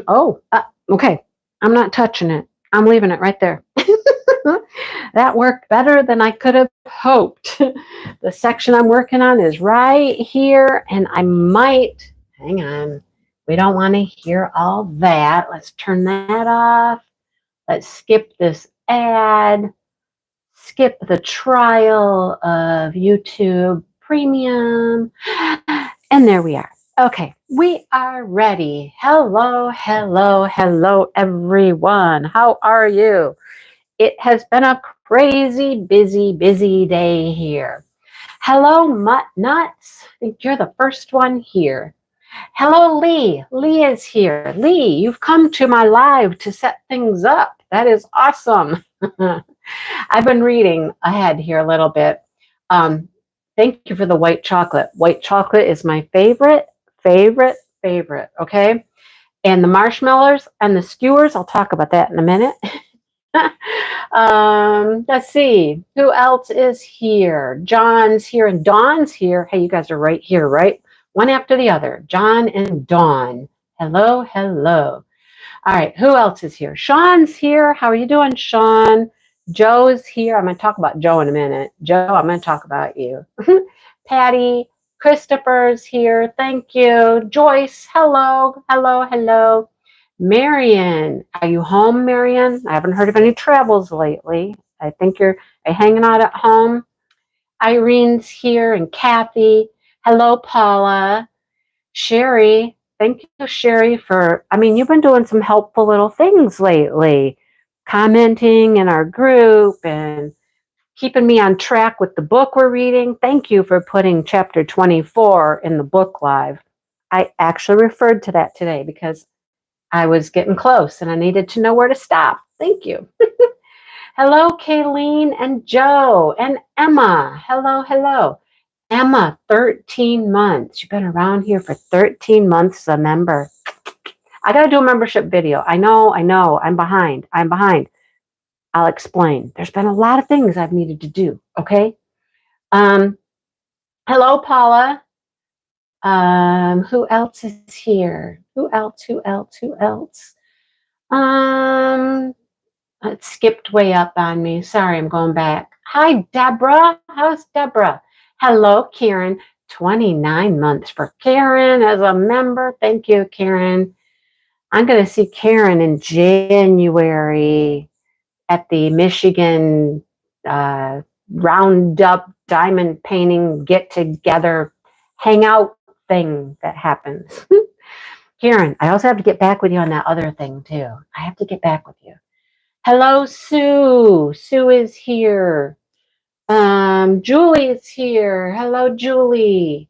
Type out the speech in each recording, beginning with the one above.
Oh, okay. I'm not touching it. I'm leaving it right there. That worked better than I could have hoped. The section I'm working on is right here, and I might, hang on, we don't want to hear all that. Let's turn that off. Let's skip this ad, skip the trial of YouTube Premium, and there we are. Okay, we are ready. Hello, hello, hello, everyone. How are you? It has been a crazy, busy day here. Hello, Mutt Nuts. I think you're the first one here. Hello, Lee. Lee is here. Lee, you've come to my live to set things up. That is awesome. I've been reading ahead here a little bit. Um, Thank you for the white chocolate. White chocolate is my favorite. Okay. And the marshmallows and the skewers, I'll talk about that in a minute. Let's see. Who else is here? John's here and Dawn's here. Hey, you guys are right here, right? One after the other. John and Dawn. Hello, hello. All right, who else is here? Sean's here. How are you doing, Sean? Joe's here. I'm going to talk about Joe in a minute. Joe, I'm going to talk about you. Patty, Christopher's here. Thank you. Joyce, hello, hello, hello. Marion, are you home, Marion? I haven't heard of any travels lately. I think you're hanging out at home. Irene's here and Kathy. Hello, Paula. Sherry, thank you, Sherry, you've been doing some helpful little things lately, commenting in our group and keeping me on track with the book we're reading. Thank you for putting chapter 24 in the book live. I actually referred to that today because I was getting close and I needed to know where to stop. Thank you. Hello, Kayleen and Joe and Emma. Hello, hello. Emma, 13 months. You've been around here for 13 months as a member. I got to do a membership video. I know. I'm behind. I'll explain. There's been a lot of things I've needed to do. Okay. Hello, Paula. Who else is here? Who else? It skipped way up on me. Sorry, I'm going back. Hi, Deborah. How's Deborah? Hello, Karen. 29 months for Karen as a member. Thank you, Karen. I'm going to see Karen in January at the Michigan Roundup Diamond Painting Get Together Hangout thing that happens. Karen, I also have to get back with you on that other thing, too. I have to get back with you. Hello, Sue. Sue is here. Julie is here. Hello, Julie.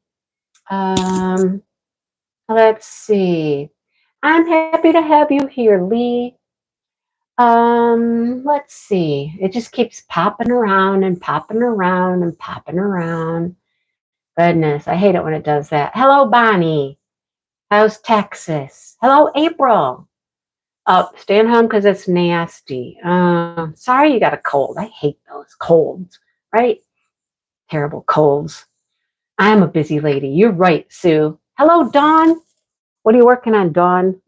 Let's see. I'm happy to have you here, Lee. Let's see. It just keeps popping around and popping around and popping around. Goodness, I hate it when it does that. Hello, Bonnie. How's Texas? Hello, April. Oh, staying home because it's nasty. Sorry you got a cold. I hate those colds, right? Terrible colds. I'm a busy lady. You're right, Sue. Hello, Dawn. What are you working on, Dawn?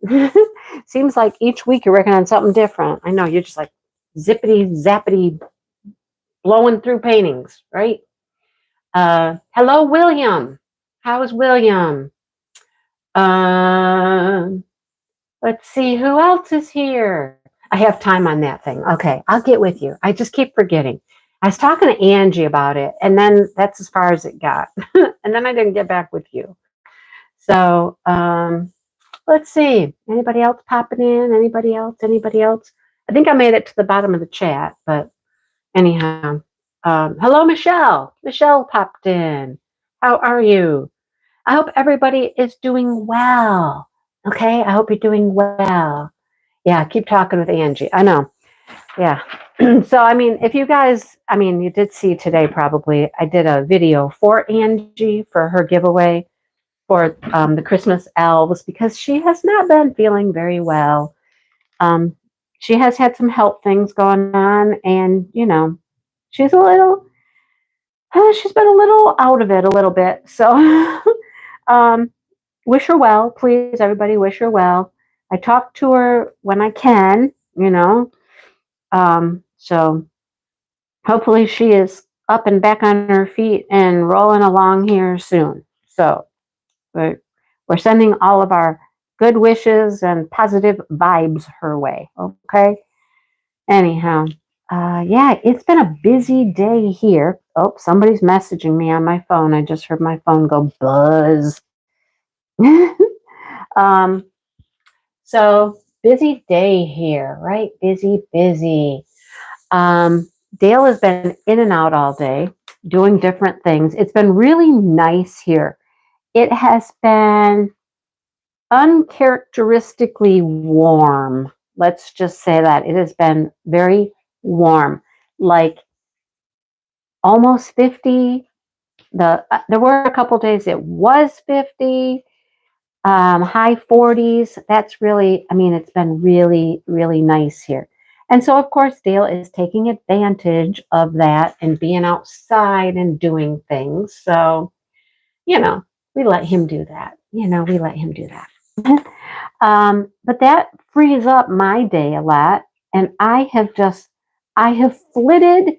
Seems like each week you're working on something different. I know, you're just like zippity, zappity, blowing through paintings, right? Hello, William. How's William? Let's see, who else is here? I have time on that thing. Okay, I'll get with you. I just keep forgetting. I was talking to Angie about it, and then that's as far as it got. And then I didn't get back with you. So let's see. Anybody else popping in? Anybody else? I think I made it to the bottom of the chat, but anyhow. Hello, Michelle. Michelle popped in. How are you? I hope everybody is doing well. Okay, I hope you're doing well. Yeah, keep talking with Angie. I know. Yeah. So, if you guys, you did see today probably, I did a video for Angie for her giveaway for the Christmas elves because she has not been feeling very well. She has had some health things going on and, she's been a little out of it a little bit. So, wish her well, please. Everybody wish her well. I talk to her when I can, you know. So hopefully she is up and back on her feet and rolling along here soon. So we're sending all of our good wishes and positive vibes her way. Okay. Anyhow, yeah, it's been a busy day here. Oh, somebody's messaging me on my phone. I just heard my phone go buzz. um, so busy day here, right? Busy, busy. Dale has been in and out all day doing different things. It's been really nice here. It has been uncharacteristically warm. Let's just say that. It has been very warm, like almost 50. There were a couple days it was 50, high 40s. That's really, I mean, it's been really, really nice here. And so, of course, Dale is taking advantage of that and being outside and doing things. So, you know, we let him do that. We let him do that. But that frees up my day a lot. And I have flitted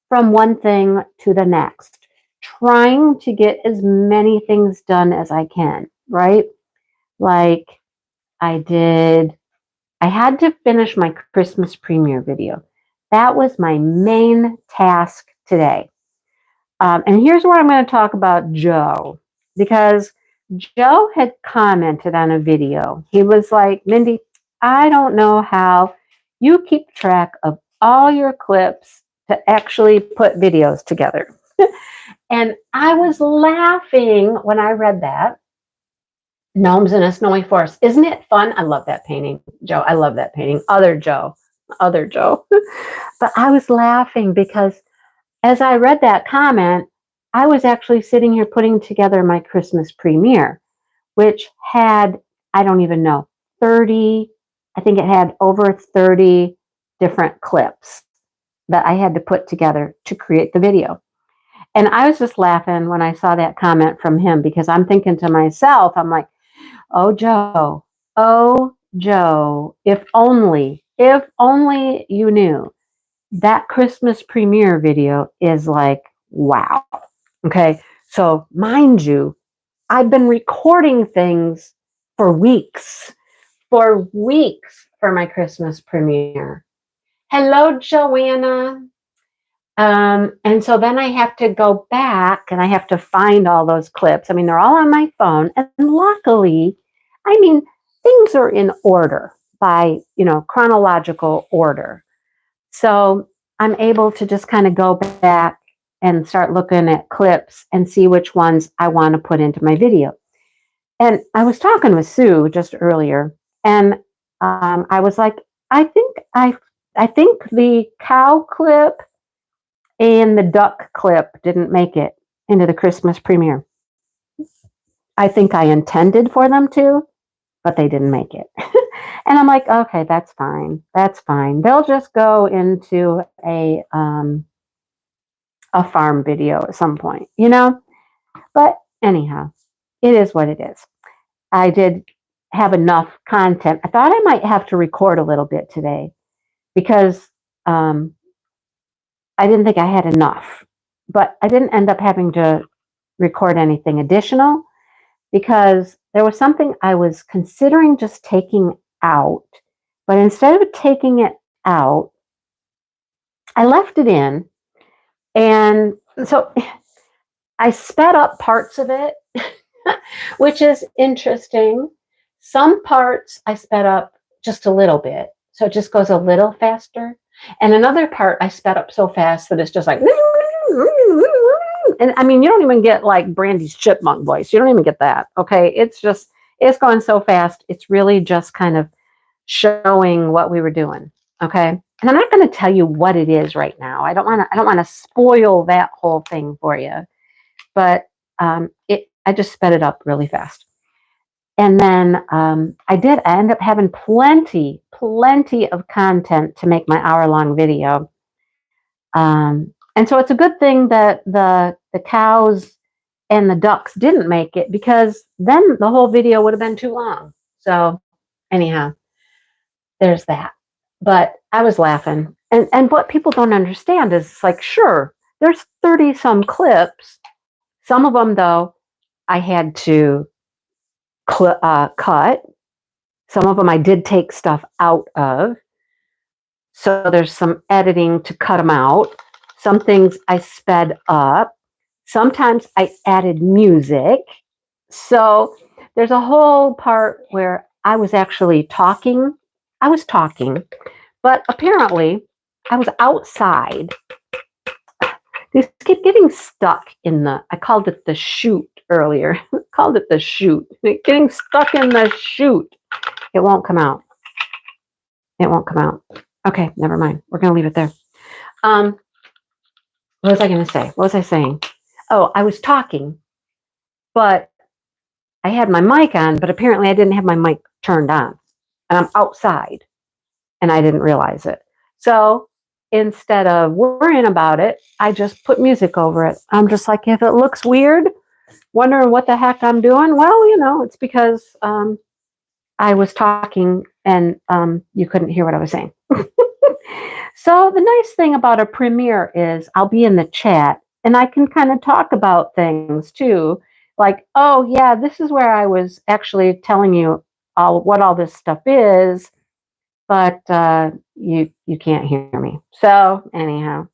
from one thing to the next, trying to get as many things done as I can, right? Like I had to finish my Christmas premiere video. That was my main task today. And here's where I'm going to talk about Joe, because Joe had commented on a video. He was like, Mindy, I don't know how you keep track of all your clips to actually put videos together. And I was laughing when I read that. Gnomes in a Snowy Forest. Isn't it fun? I love that painting, Joe. I love that painting. Other Joe. But I was laughing because as I read that comment, I was actually sitting here putting together my Christmas premiere, which had, I don't even know, 30, I think it had over 30 different clips that I had to put together to create the video. And I was just laughing when I saw that comment from him, because I'm thinking to myself, I'm like, oh, Joe, if only you knew that Christmas premiere video is like, wow. Okay. So mind you, I've been recording things for weeks for my Christmas premiere. Hello, Joanna. And so then I have to go back and I have to find all those clips. I mean, they're all on my phone. And luckily, I mean, things are in order by, chronological order. So I'm able to just kind of go back and start looking at clips and see which ones I want to put into my video. And I was talking with Sue just earlier, and I was like, I think the cow clip and the duck clip didn't make it into the Christmas premiere. I think I intended for them to, but they didn't make it. And I'm like, okay, that's fine. They'll just go into a farm video at some point, But anyhow, it is what it is. I did have enough content. I thought I might have to record a little bit today because I didn't think I had enough. But I didn't end up having to record anything additional because there was something I was considering just taking out. But instead of taking it out, I left it in. And so I sped up parts of it, which is interesting. Some parts I sped up just a little bit. So it just goes a little faster. And another part I sped up so fast that it's just like, and I mean, you don't even get like Brandy's chipmunk voice. You don't even get that. Okay. It's going so fast. It's really just kind of showing what we were doing. Okay. And I'm not going to tell you what it is right now. I don't want to spoil that whole thing for you, but I just sped it up really fast. And then I end up having plenty of content to make my hour-long video. And so it's a good thing that the cows and the ducks didn't make it, because then the whole video would have been too long. So anyhow, there's that. But I was laughing. And what people don't understand is like, sure, there's 30 some clips. Some of them, though, I had to cut. Some of them I did take stuff out of. So there's some editing to cut them out. Some things I sped up. Sometimes I added music. So there's a whole part where I was actually talking. I was talking, but apparently I was outside. These keep getting stuck in I called it the chute earlier. I called it the chute. Getting stuck in the chute. It won't come out. It won't come out. Okay, never mind. We're going to leave it there. What was I going to say? What was I saying? Oh, I was talking, but I had my mic on, but apparently I didn't have my mic turned on. And I'm outside, and I didn't realize it. So instead of worrying about it, I just put music over it. I'm just like, if it looks weird, wondering what the heck I'm doing, well, it's because I was talking and you couldn't hear what I was saying. So the nice thing about a premiere is I'll be in the chat and I can kind of talk about things too. Like, oh yeah, this is where I was actually telling you what all this stuff is, but you can't hear me. So anyhow,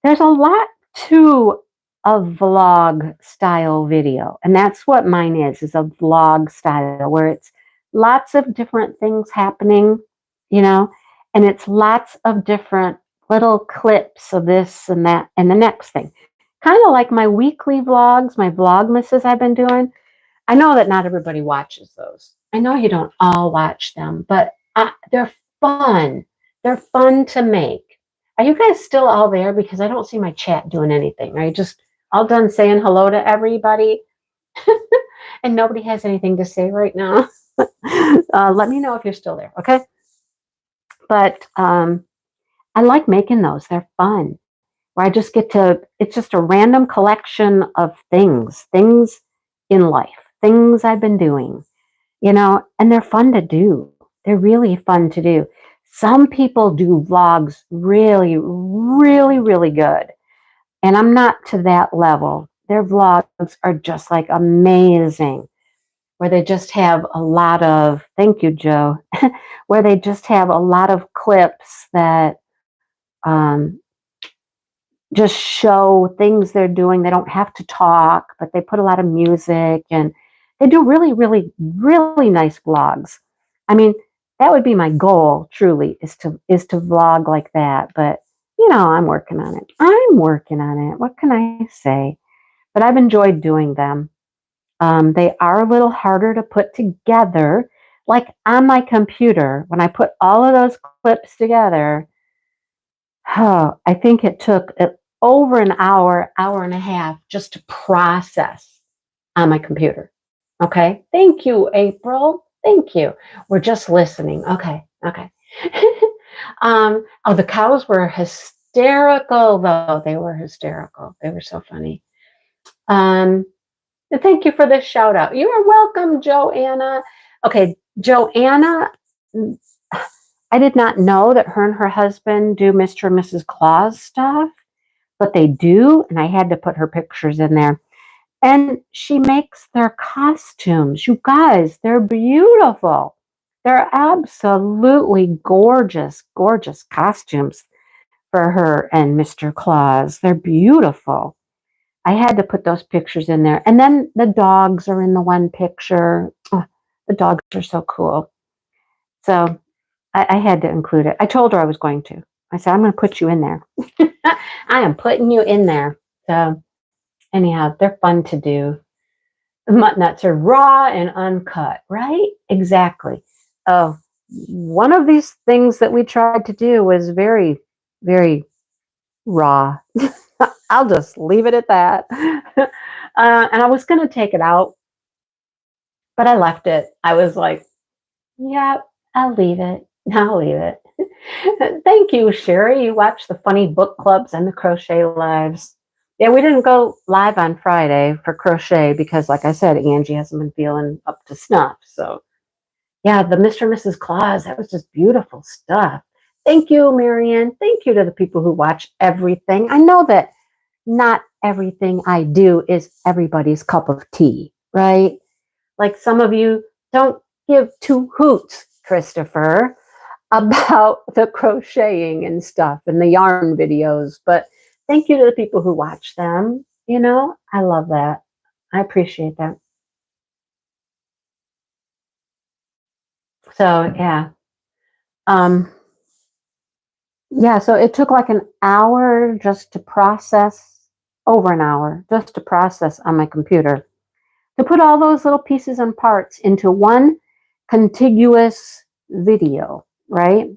there's a lot to a vlog style video, and that's what mine is a vlog style where it's lots of different things happening, and it's lots of different little clips of this and that and the next thing. Kind of like my weekly vlogs, my Vlogmases I've been doing. I know that not everybody watches those. I know you don't all watch them, but they're fun. They're fun to make. Are you guys still all there? Because I don't see my chat doing anything. Are you just all done saying hello to everybody? And nobody has anything to say right now. Let me know if you're still there, okay? But I like making those. They're fun. Where I just it's just a random collection of things in life, things I've been doing, and they're fun to do. They're really fun to do. Some people do vlogs really, really, really good. And I'm not to that level. Their vlogs are just like amazing, where they just have a lot of, thank you, Joe, where they just have a lot of clips that just show things they're doing. They don't have to talk, but they put a lot of music and they do really, really, really nice vlogs. I mean, that would be my goal, truly, is to vlog like that. But, I'm working on it. I'm working on it. What can I say? But I've enjoyed doing them. They are a little harder to put together. Like on my computer, when I put all of those clips together, I think it took over an hour, hour and a half just to process on my computer. Okay. Thank you, April. Thank you. We're just listening. Okay. Oh, the cows were hysterical, though. They were hysterical. They were so funny. Thank you for the shout out. You are welcome, Joanna. Okay, Joanna, I did not know that her and her husband do Mr. and Mrs. Claus stuff, but they do, and I had to put her pictures in there. And she makes their costumes. You guys, they're beautiful. They're absolutely gorgeous, gorgeous costumes for her and Mr. Claus. They're beautiful. I had to put those pictures in there. And then the dogs are in the one picture. Oh, the dogs are so cool. So I had to include it. I told her I was going to. I said, I'm going to put you in there. I am putting you in there. So anyhow, they're fun to do. The mutt-nuts are raw and uncut, right? Exactly. Oh, one of these things that we tried to do was very, very raw. I'll just leave it at that. And I was going to take it out, but I left it. I was like, yeah, I'll leave it. I'll leave it. Thank you, Sherry. You watch the funny book clubs and the crochet lives. Yeah, we didn't go live on Friday for crochet because, like I said, Angie hasn't been feeling up to snuff. So, Yeah, the Mr. and Mrs. Claus, that was just beautiful stuff. Thank you, Marianne. Thank you to the people who watch everything. I know that not everything I do is everybody's cup of tea, right? Like some of you don't give two hoots, Christopher, about the crocheting and stuff and the yarn videos, but thank you to the people who watch them. You know, I love that. I appreciate that. So yeah. Um, yeah, so it took like an hour just to process, over an hour, just to process on my computer, to put all those little pieces and parts into one contiguous video, right?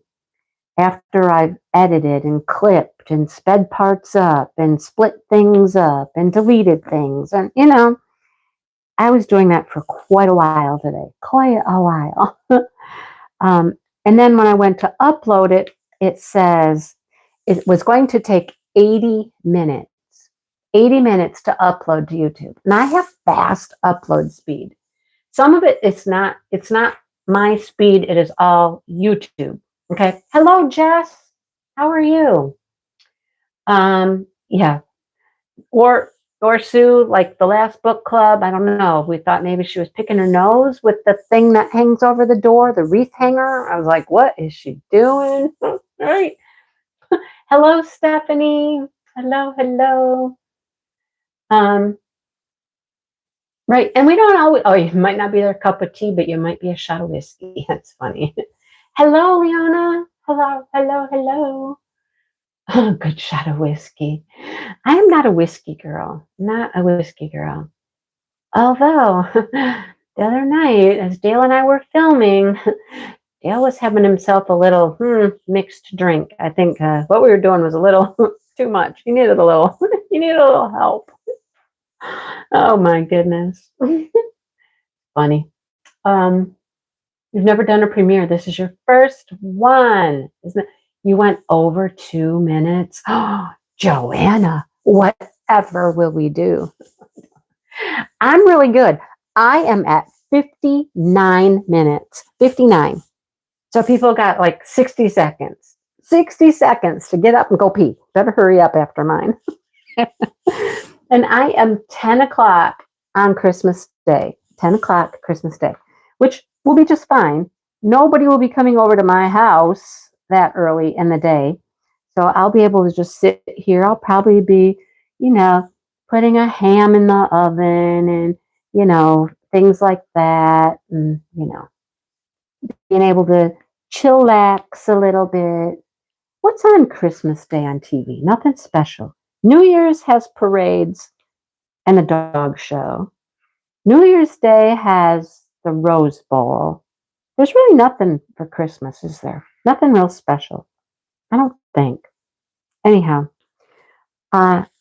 After I've edited and clipped and sped parts up and split things up and deleted things. And, you know, I was doing that for quite a while today, quite a while. um, and then when I went to upload it, it says it was going to take 80 minutes. 80 minutes to upload to YouTube. And I have fast upload speed. Some of it it's not my speed, it is all YouTube. Okay. Hello, Jess. How are you? Yeah. Or Sue, like the last book club, I don't know. We thought maybe she was picking her nose with the thing that hangs over the door, the wreath hanger. I was like, what is she doing? All right. Hello, Stephanie. Hello, hello. Right. And we don't always, oh, you might not be their cup of tea, but you might be a shot of whiskey. That's funny. Hello, Leona. Hello, hello, hello. Oh, good shot of whiskey. I am not a whiskey girl. Not a whiskey girl. Although, the other night, as Dale and I were filming, Dale was having himself a little mixed drink. I think what we were doing was a little too much. He needed a little, he needed a little help. Oh my goodness. Funny. You've never done a premiere. This is your first one, isn't it? You went over 2 minutes. Oh, Joanna, whatever will we do? I'm really good. I am at 59 minutes. 59. So people got like 60 seconds. 60 seconds to get up and go pee. Better hurry up after mine. And I am 10 o'clock on Christmas Day. 10 o'clock Christmas Day, which will be just fine. Nobody will be coming over to my house that early in the day. So I'll be able to just sit here. I'll probably be, you know, putting a ham in the oven and, you know, things like that. And, you know, being able to chillax a little bit. What's on Christmas Day on TV? Nothing special. New Year's has parades and the dog show. New Year's Day has the Rose Bowl. There's really nothing for Christmas, is there? Nothing real special. I don't think. Anyhow,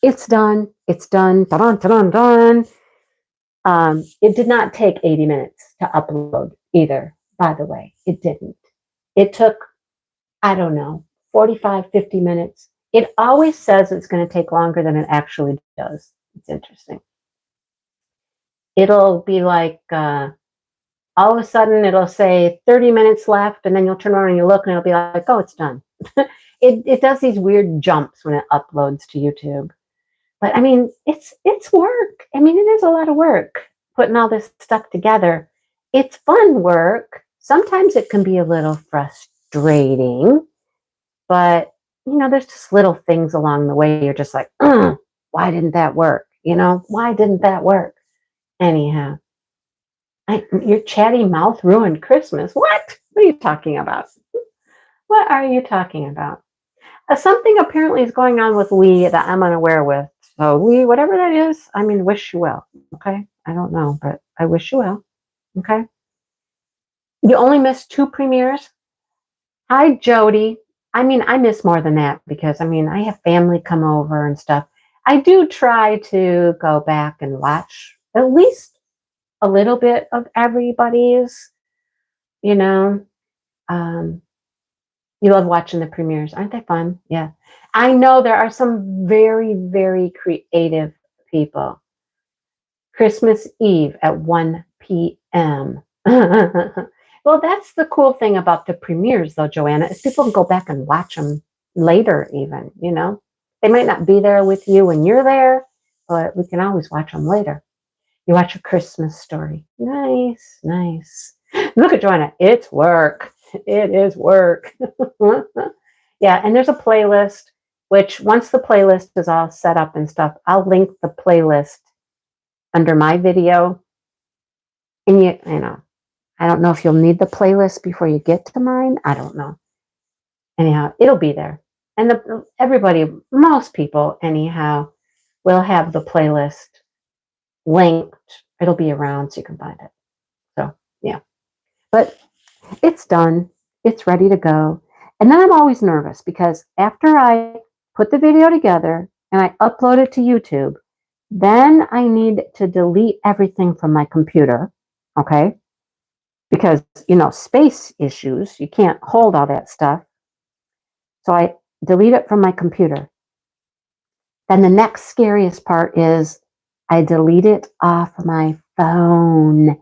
it's done. It's done. Dun, dun, dun, dun. It did not take 80 minutes to upload either, by the way. It didn't. It took, I don't know, 45, 50 minutes. It always says it's going to take longer than it actually does. It's interesting. It'll be like all of a sudden it'll say 30 minutes left, and then you'll turn around and you look and it'll be like, oh, it's done. It does these weird jumps when it uploads to YouTube. But I mean, it's work. I mean, it is a lot of work putting all this stuff together. It's fun work. Sometimes it can be a little frustrating, but you know, there's just little things along the way. You're just like, why didn't that work? You know, why didn't that work? Anyhow, your chatty mouth ruined Christmas. What? What are you talking about? What are you talking about? Something apparently is going on with Lee that I'm unaware with. So Lee, whatever that is, I mean, wish you well. Okay? I don't know, but I wish you well. Okay? You only missed 2 premieres? Hi, Jody. I mean, I miss more than that because, I mean, I have family come over and stuff. I do try to go back and watch at least a little bit of everybody's, you know. You love watching the premieres. Aren't they fun? Yeah. I know there are some very, very creative people. Christmas Eve at 1 p.m. Well, Well, that's the cool thing about the premieres, though, Joanna, is people can go back and watch them later, even, you know. They might not be there with you when you're there, but we can always watch them later. You watch A Christmas Story. Nice, nice. Look at Joanna. It's work. It is work. Yeah, and there's a playlist, which once the playlist is all set up and stuff, I'll link the playlist under my video. And you know, I don't know if you'll need the playlist before you get to mine. I don't know. Anyhow, it'll be there. And everybody, most people, anyhow, will have the playlist linked. It'll be around so you can find it. So, yeah. But it's done. It's ready to go. And then I'm always nervous because after I put the video together and I upload it to YouTube, then I need to delete everything from my computer. Okay? Because, you know, space issues, you can't hold all that stuff. So I delete it from my computer. Then the next scariest part is I delete it off my phone.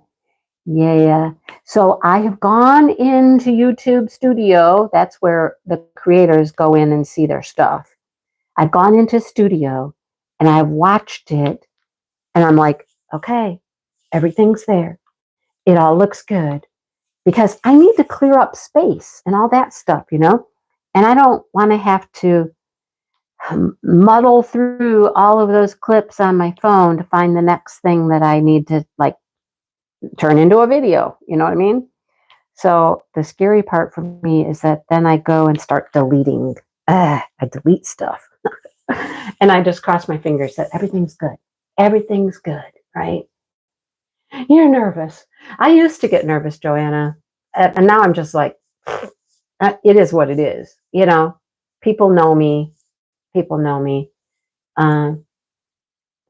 Yeah. So I have gone into YouTube Studio. That's where the creators go in and see their stuff. I've gone into Studio and I've watched it and I'm like, okay, everything's there. It all looks good because I need to clear up space and all that stuff, you know, and I don't want to have to muddle through all of those clips on my phone to find the next thing that I need to like turn into a video. You know what I mean? So the scary part for me is that then I go and start deleting. I delete stuff. And I just cross my fingers that everything's good. Everything's good, right? You're nervous. I used to get nervous, Joanna. And now I'm just like, it is what it is. You know, people know me. People know me.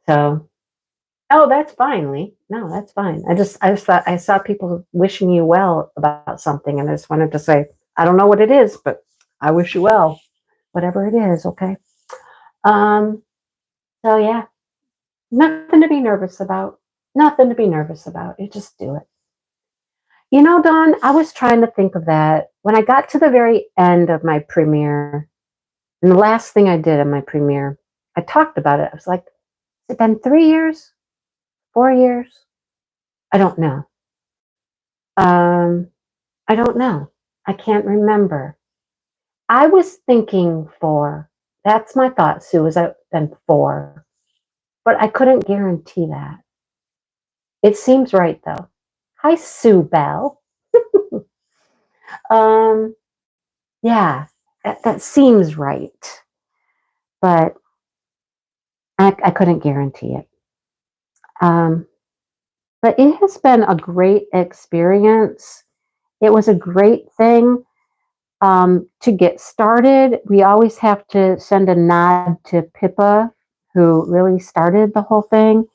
So, oh, that's fine, Lee. No, that's fine. I just thought I saw people wishing you well about something, and I just wanted to say, I don't know what it is, but I wish you well, whatever it is. Okay. So yeah, nothing to be nervous about. Nothing to be nervous about. You just do it. You know, Dawn, I was trying to think of that when I got to the very end of my premiere, and the last thing I did in my premiere, I talked about it. I was like, has it been 3 years? 4 years? I don't know. I don't know. I can't remember. I was thinking 4. That's my thought, Sue, was that been 4. But I couldn't guarantee that. It seems right, though. Hi, Sue Bell. Yeah, that seems right. But I couldn't guarantee it. But it has been a great experience. It was a great thing to get started. We always have to send a nod to Pippa, who really started the whole thing.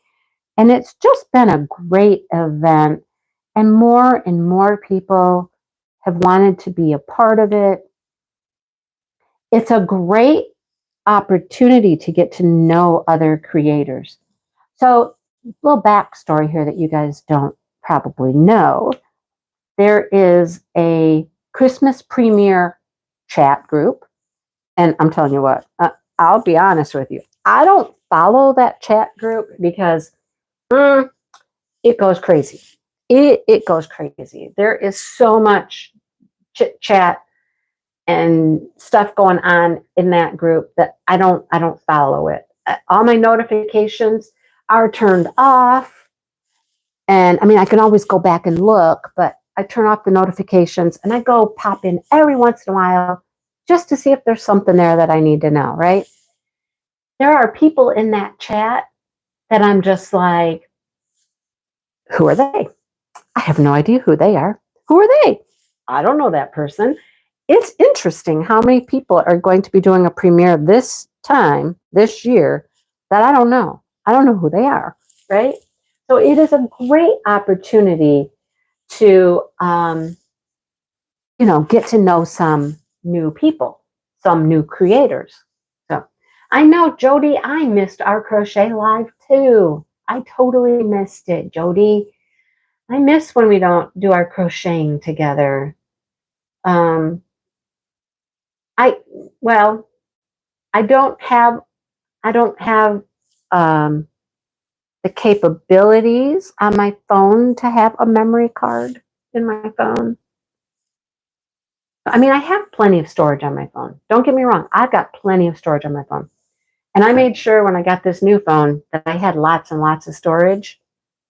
And it's just been a great event. And more people have wanted to be a part of it. It's a great opportunity to get to know other creators. So, a little backstory here that you guys don't probably know. There is a Christmas premiere chat group. And I'm telling you what, I'll be honest with you. I don't follow that chat group because it goes crazy. It goes crazy. There is so much chit chat and stuff going on in that group that I don't follow it. All my notifications are turned off. And I mean, I can always go back and look, but I turn off the notifications and I go pop in every once in a while just to see if there's something there that I need to know, right? There are people in that chat that I'm just like, who are they? I have no idea who they are. Who are they? I don't know that person. It's interesting how many people are going to be doing a premiere this time, this year, that I don't know. I don't know who they are, right? So it is a great opportunity to, get to know some new people, some new creators. So I know, Jody, I missed our crochet live too. I totally missed it, Jody. I miss when we don't do our crocheting together. Um, I well, I don't have I don't have um, the capabilities on my phone to have a memory card in my phone. I mean, I have plenty of storage on my phone. Don't get me wrong. I've got plenty of storage on my phone. And I made sure when I got this new phone that I had lots and lots of storage.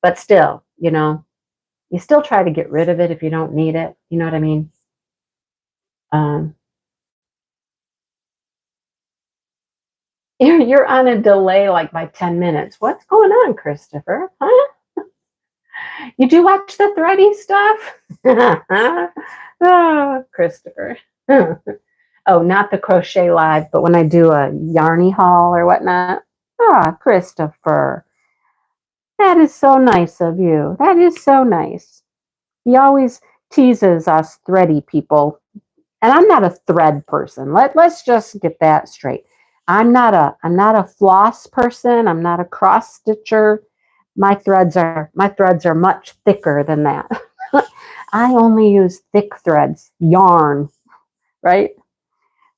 But still, you still try to get rid of it if you don't need it. You know what I mean? Um, you're on a delay like by 10 minutes. What's going on, Christopher? Huh? You do watch the thready stuff? Oh, Christopher. Oh, not the crochet live, but when I do a yarny haul or whatnot. Ah, Christopher. That is so nice of you. That is so nice. He always teases us thready people. And I'm not a thread person. Let's just get that straight. I'm not a floss person. I'm not a cross stitcher. My threads are much thicker than that. I only use thick threads, yarn, right?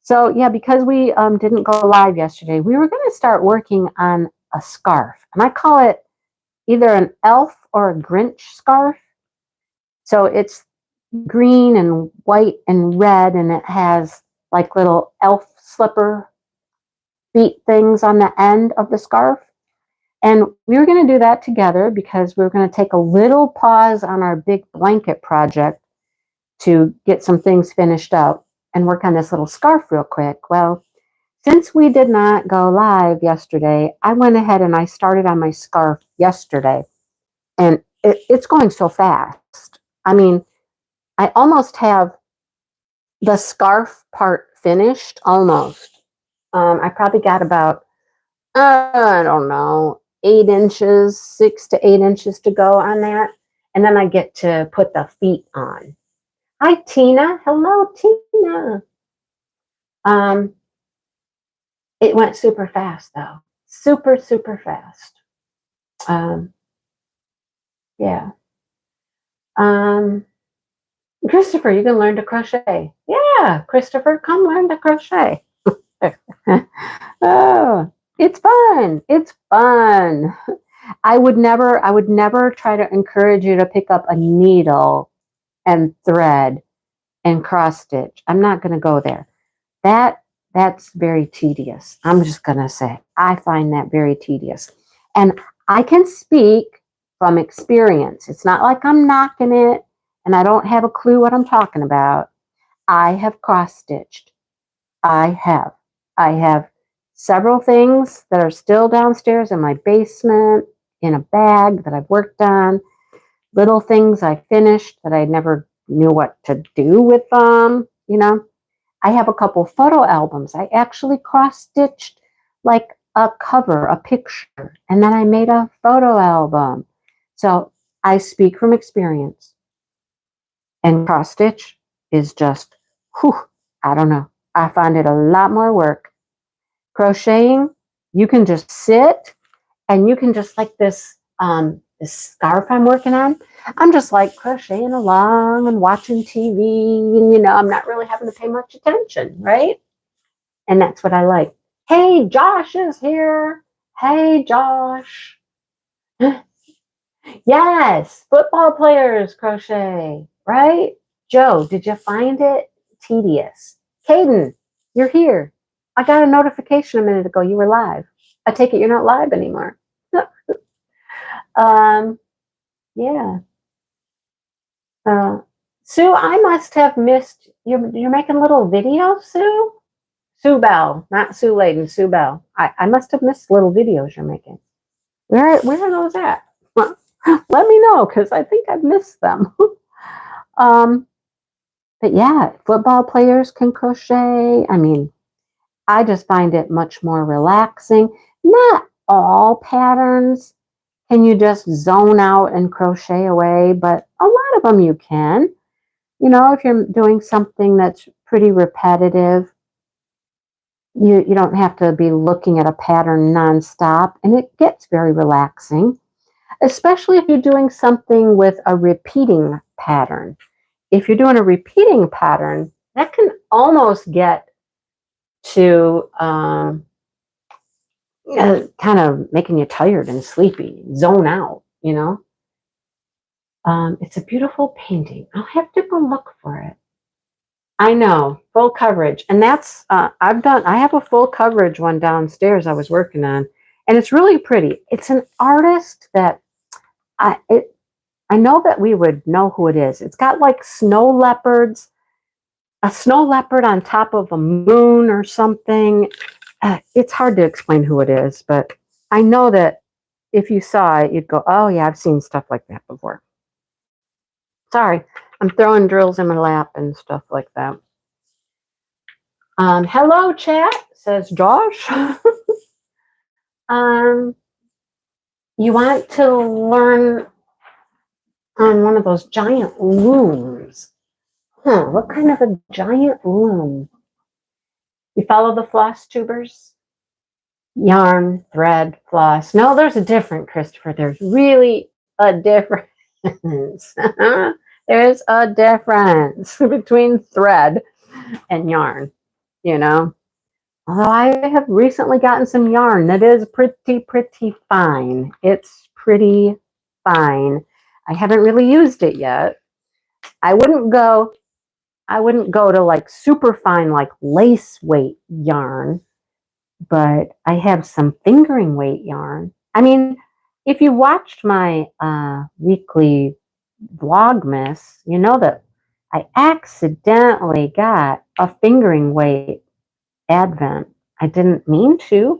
So yeah, because we didn't go live yesterday, we were going to start working on a scarf, and I call it either an elf or a Grinch scarf. So it's green and white and red, and it has like little elf slipper feet things on the end of the scarf. And we were going to do that together because we were going to take a little pause on our big blanket project to get some things finished up and work on this little scarf real quick. Well, since we did not go live yesterday, I went ahead and I started on my scarf yesterday. And it's going so fast. I mean, I almost have the scarf part finished, almost. I probably got about, I don't know, 8 inches, 6 to 8 inches to go on that. And then I get to put the feet on. Hi, Tina. Hello, Tina. Um, it went super fast, though. Super, super fast. Yeah. Um, Christopher, you can learn to crochet. Yeah, Christopher, come learn to crochet. Oh, it's fun. It's fun. I would never try to encourage you to pick up a needle and thread and cross stitch. I'm not going to go there. That's very tedious. I'm just going to say I find that very tedious. And I can speak from experience. It's not like I'm knocking it and I don't have a clue what I'm talking about. I have cross stitched. I have. I have several things that are still downstairs in my basement in a bag that I've worked on, little things I finished that I never knew what to do with them. I have a couple photo albums. I actually cross-stitched like a cover, a picture, and then I made a photo album. So I speak from experience. And cross-stitch is just, whew, I don't know. I find it a lot more work. Crocheting, you can just sit and you can just like this scarf I'm working on. I'm just like crocheting along and watching TV, and I'm not really having to pay much attention, right? And that's what I like. Hey, Josh is here. Hey, Josh. Yes, football players crochet, right? Joe, did you find it tedious? Caden, you're here. I got a notification a minute ago you were live. I take it you're not live anymore. um, yeah. Sue, I must have missed. You're making little videos, Sue? Sue Bell, not Sue Layden, Sue Bell. I must have missed little videos you're making. Where are those at? Let me know because I think I've missed them. But yeah, football players can crochet. I mean, I just find it much more relaxing. Not all patterns can you just zone out and crochet away, but a lot of them you can. If you're doing something that's pretty repetitive, you don't have to be looking at a pattern nonstop, and it gets very relaxing, especially if you're doing something with a repeating pattern. If you're doing a repeating pattern, that can almost get to kind of making you tired and sleepy, zone out, you know. It's a beautiful painting. I'll have to go look for it. I know, full coverage. And that's, I have a full coverage one downstairs I was working on, and it's really pretty. It's an artist that I know that we would know who it is. It's got like snow leopards, a snow leopard on top of a moon or something. It's hard to explain who it is, but I know that if you saw it, you'd go, oh yeah, I've seen stuff like that before. Sorry, I'm throwing drills in my lap and stuff like that. Hello, chat, says Josh. You want to learn on one of those giant looms. What kind of a giant loom? You follow the floss tubers? Yarn, thread, floss. No, there's a difference, Christopher. There's really a difference. There's a difference between thread and yarn, you know. Although I have recently gotten some yarn that is pretty fine. It's pretty fine. I haven't really used it yet. I wouldn't go to like super fine, like lace weight yarn, but I have some fingering weight yarn. I mean, if you watched my weekly Vlogmas, you know that I accidentally got a fingering weight advent. I didn't mean to.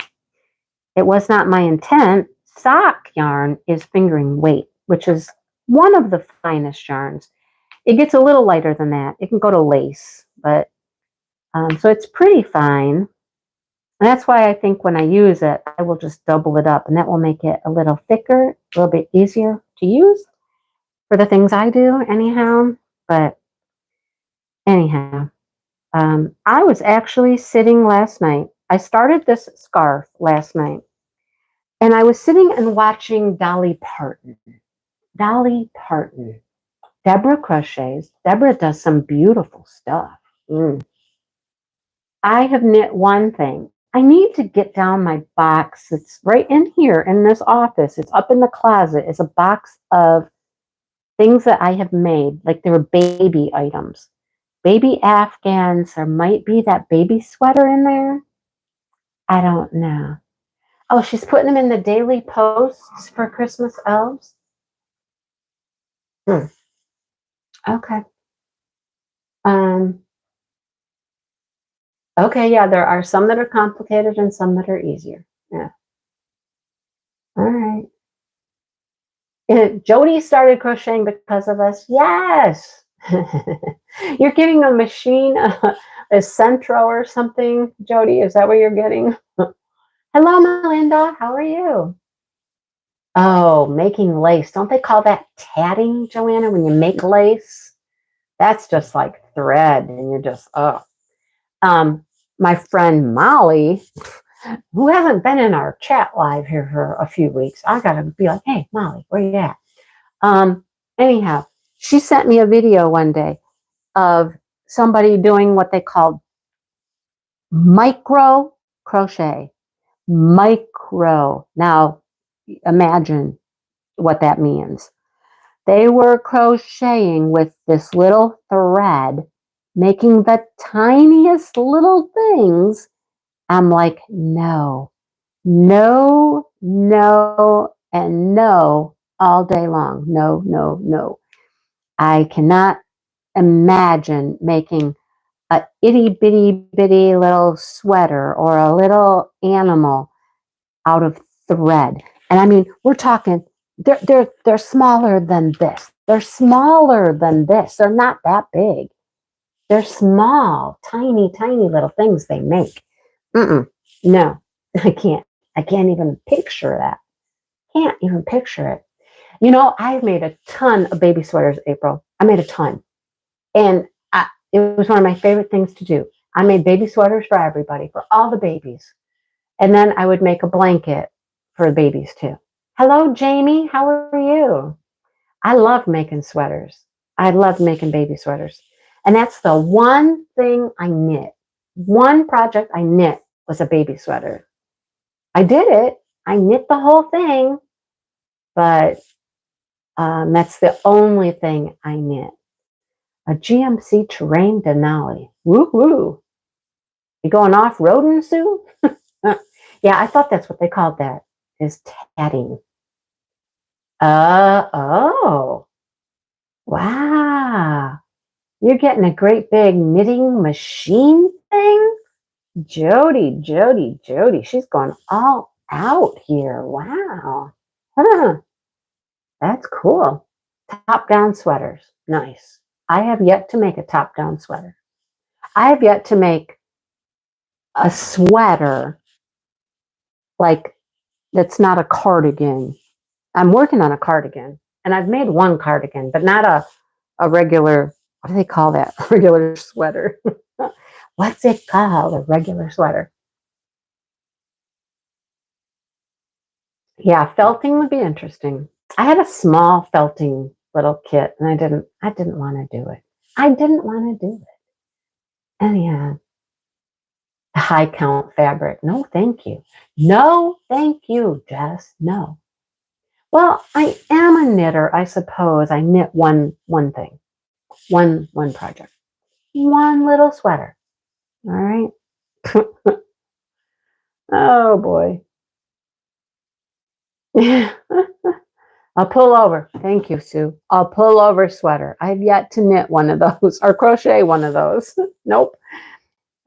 It was not my intent. Sock yarn is fingering weight, which is one of the finest yarns. It gets a little lighter than that. It can go to lace, but so it's pretty fine. And that's why I think when I use it, I will just double it up, and that will make it a little thicker, a little bit easier to use for the things I do anyhow. But anyhow, I was actually sitting last night. I started this scarf last night, and I was sitting and watching Dolly Parton. Dolly Parton. Deborah crochets. Deborah does some beautiful stuff. I have knit one thing. I need to get down my box. It's right in here in this office. It's up in the closet. It's a box of things that I have made, like they were baby items. Baby Afghans. There might be that baby sweater in there. I don't know. Oh, she's putting them in the daily posts for Christmas elves. Okay. Okay, yeah, there are some that are complicated and some that are easier. Yeah. All right. Jody started crocheting because of us. Yes. You're getting a machine, a Centro or something, Jody. Is that what you're getting? Hello, Melinda. How are you? Oh, making lace. Don't they call that tatting, Joanna, when you make lace? That's just like thread, and you're just, my friend Molly, who hasn't been in our chat live here for a few weeks, I gotta be like, hey, Molly, where you at? Anyhow, she sent me a video one day of somebody doing what they called micro crochet. Micro. Now, imagine what that means. They were crocheting with this little thread, making the tiniest little things. I'm like, no, no, no, and no all day long. No, no, no. I cannot imagine making a itty bitty bitty little sweater or a little animal out of thread. And I mean, we're talking, they're smaller than this. They're smaller than this. They're not that big. They're small, tiny, tiny little things they make. No, I can't. I can't even picture that. Can't even picture it. You know, I've made a ton of baby sweaters, April. I made a ton. And it was one of my favorite things to do. I made baby sweaters for everybody, for all the babies. And then I would make a blanket for the babies too. Hello, Jamie. How are you? I love making sweaters. I love making baby sweaters. And that's the one thing I knit. One project I knit was a baby sweater. I did it. I knit the whole thing, but that's the only thing I knit. A GMC terrain Denali. Woo woo. You going off roading, Sue? Yeah, I thought that's what they called that, is tatting. Oh. Wow. You're getting a great big knitting machine thing? Jody. She's going all out here. Wow. Huh. That's cool. Top-down sweaters. Nice. I have yet to make a top-down sweater. I have yet to make a sweater like that's not a cardigan. I'm working on a cardigan, and I've made one cardigan, but not a regular, what do they call that? Regular sweater. What's it called? A regular sweater. Yeah, felting would be interesting. I had a small felting little kit, and I didn't want to do it. I didn't want to do it. And yeah, high count fabric. No, thank you. No, thank you, Jess. No. Well, I am a knitter, I suppose. I knit one thing, one project, one little sweater. All right. Oh boy. I'll pull over. Thank you, Sue. I'll pull over sweater. I've yet to knit one of those or crochet one of those. Nope,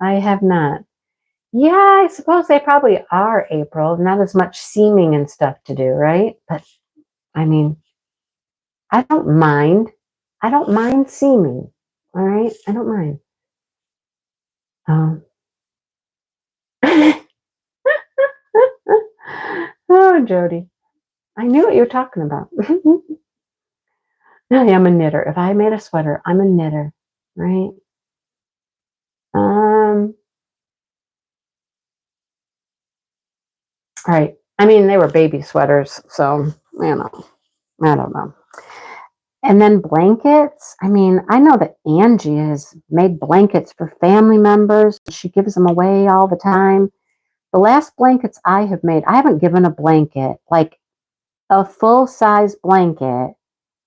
I have not. Yeah, I suppose they probably are, April. Not as much seaming and stuff to do, right? But I mean, I don't mind. I don't mind seaming. All right, I don't mind. Um, oh, Jody, I knew what you were talking about. I am a knitter. If I made a sweater, I'm a knitter, right? Right. I mean, they were baby sweaters, so I don't know. And then blankets. I mean, I know that Angie has made blankets for family members. She gives them away all the time. The last blankets I have made, I haven't given a blanket, like a full size blanket.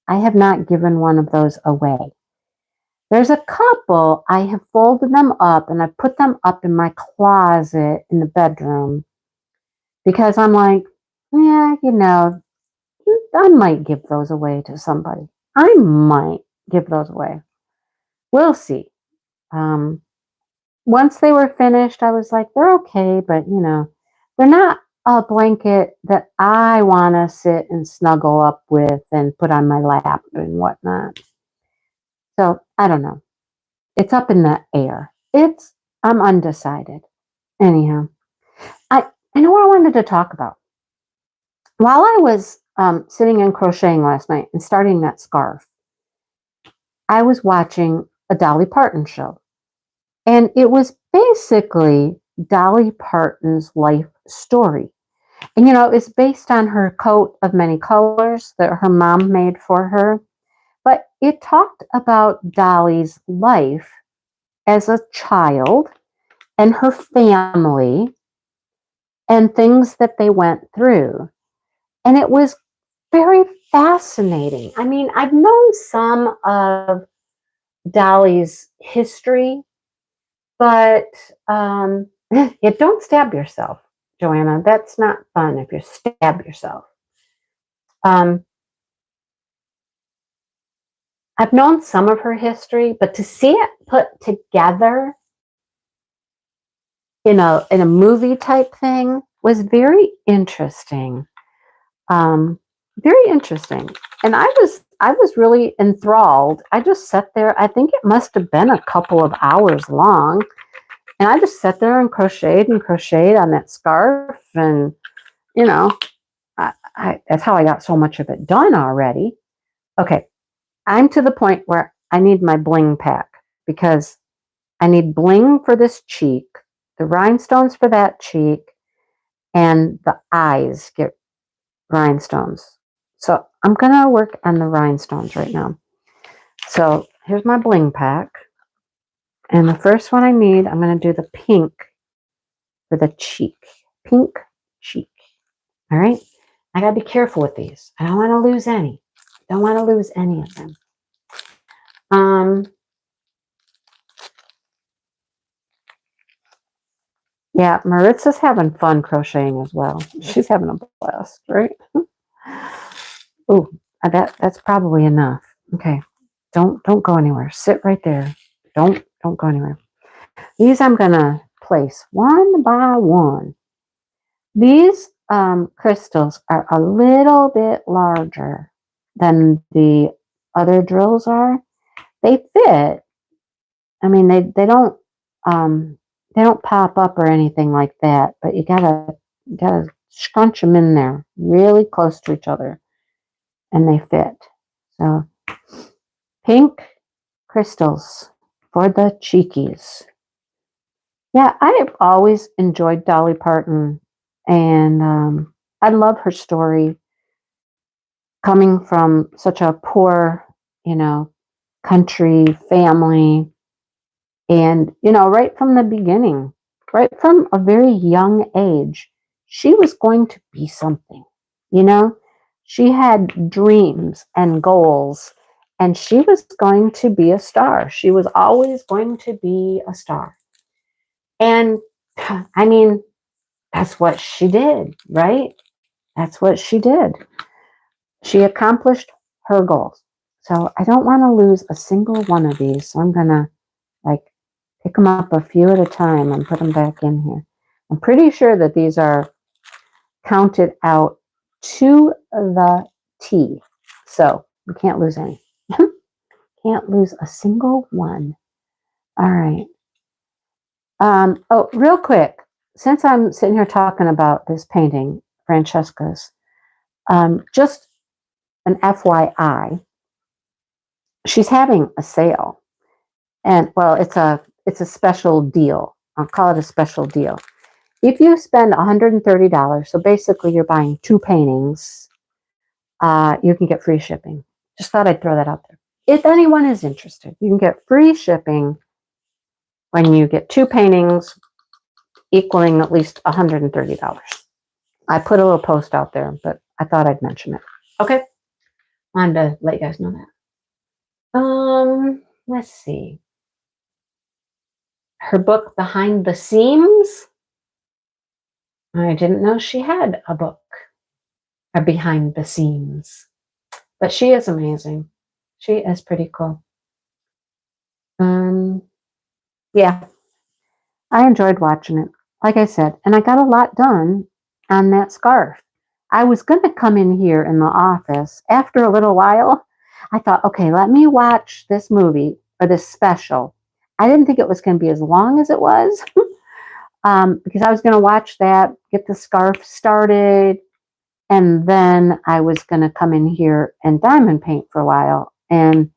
I have not given one of those away. There's a couple, I have folded them up and I put them up in my closet in the bedroom because I'm like, yeah, I might give those away to somebody. I might give those away. We'll see. Um, Once they were finished, I was like, they're okay, but they're not a blanket that I want to sit and snuggle up with and put on my lap and whatnot. So I don't know. It's up in the air. I'm undecided. Anyhow, I know what I wanted to talk about. While I was sitting and crocheting last night and starting that scarf, I was watching a Dolly Parton show. And it was basically Dolly Parton's life story. And it's based on her coat of many colors that her mom made for her. But it talked about Dolly's life as a child and her family and things that they went through. And it was very fascinating. I mean, I've known some of Dolly's history, but don't stab yourself, Joanna. That's not fun if you stab yourself. I've known some of her history, but to see it put together in a movie type thing was very interesting. Very interesting. And I was really enthralled. I just sat there. I think it must have been a couple of hours long. And I just sat there and crocheted on that scarf. And, that's how I got so much of it done already. Okay. I'm to the point where I need my bling pack because I need bling for this cheek, the rhinestones for that cheek, and the eyes get rhinestones. So I'm going to work on the rhinestones right now. So here's my bling pack. And the first one I need, I'm going to do the pink for the cheek. Pink cheek. All right. I got to be careful with these. I don't want to lose any. Don't want to lose any of them. Yeah, Maritza's having fun crocheting as well. She's having a blast, right? Oh, that's probably enough. Okay. Don't go anywhere. Sit right there. Don't go anywhere. These I'm gonna place one by one. These crystals are a little bit larger than the other drills are. They fit. I mean, they don't pop up or anything like that. But you gotta scrunch them in there really close to each other, and they fit. So pink crystals for the cheekies. Yeah, I have always enjoyed Dolly Parton, and I love her story. Coming from such a poor, country family, and right from the beginning, right from a very young age, she was going to be something. She had dreams and goals, and she was going to be a star. She was always going to be a star. And I mean, that's what she did, right? That's what she did. She accomplished her goals. So I don't want to lose a single one of these. So I'm going to pick them up a few at a time and put them back in here. I'm pretty sure that these are counted out to the T. So we can't lose any. Can't lose a single one. All right. Oh, real quick, since I'm sitting here talking about this painting, Francesca's, just an FYI, she's having a sale, and well, it's a special deal. I'll call it a special deal. If you spend $130, so basically you're buying 2 paintings, you can get free shipping. Just thought I'd throw that out there. If anyone is interested, you can get free shipping when you get 2 paintings equaling at least $130. I put a little post out there, but I thought I'd mention it. Okay. Wanted to let you guys know that. Let's see. Her book, Behind the Seams. I didn't know she had a book, or Behind the Seams. But she is amazing. She is pretty cool. Yeah. I enjoyed watching it, like I said, and I got a lot done on that scarf. I was going to come in here in the office after a little while. I thought, okay, let me watch this movie or this special. I didn't think it was going to be as long as it was because I was going to watch that, get the scarf started, and then I was going to come in here and diamond paint for a while. And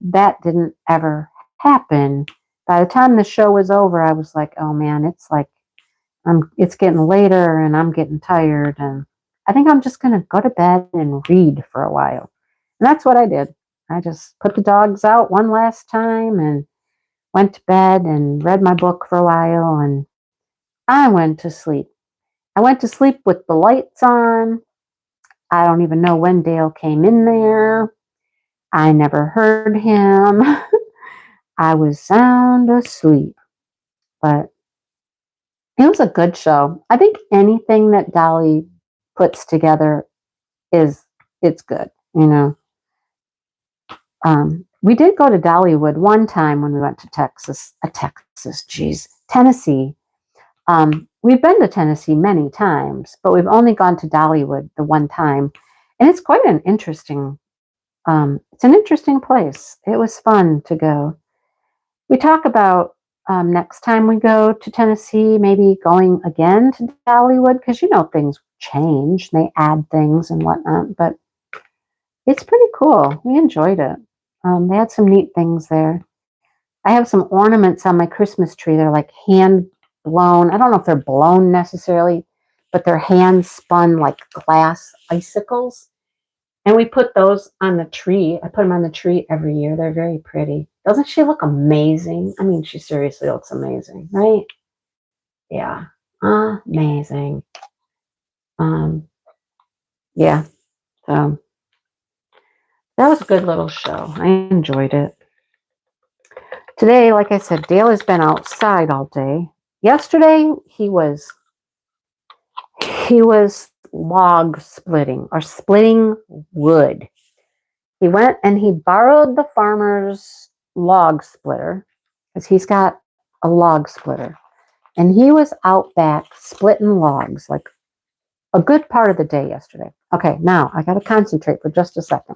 that didn't ever happen. By the time the show was over, I was like, oh man, it's getting later and I'm getting tired. And I think I'm just going to go to bed and read for a while. And that's what I did. I just put the dogs out one last time and went to bed and read my book for a while. And I went to sleep. I went to sleep with the lights on. I don't even know when Dale came in there. I never heard him. I was sound asleep. But it was a good show. I think anything that Dolly puts together it's good, We did go to Dollywood one time when we went to Tennessee. We've been to Tennessee many times, but we've only gone to Dollywood the one time. And it's quite an interesting, it's an interesting place. It was fun to go. We talk about next time we go to Tennessee, maybe going again to Dollywood, because things change, they add things and whatnot, but it's pretty cool. We enjoyed it. They had some neat things there. I have some ornaments on my Christmas tree. They're like hand blown. I don't know if they're blown necessarily, but they're hand spun like glass icicles. And we put those on the tree. I put them on the tree every year. They're very pretty. Doesn't she look amazing? I mean, she seriously looks amazing, right? Yeah, amazing. Yeah, so that was a good little show. I enjoyed it. Today, like I said, Dale has been outside all day. Yesterday, he was log splitting or splitting wood. He went and he borrowed the farmer's log splitter because he's got a log splitter. And he was out back splitting logs like a good part of the day yesterday. Okay, now I got to concentrate for just a second.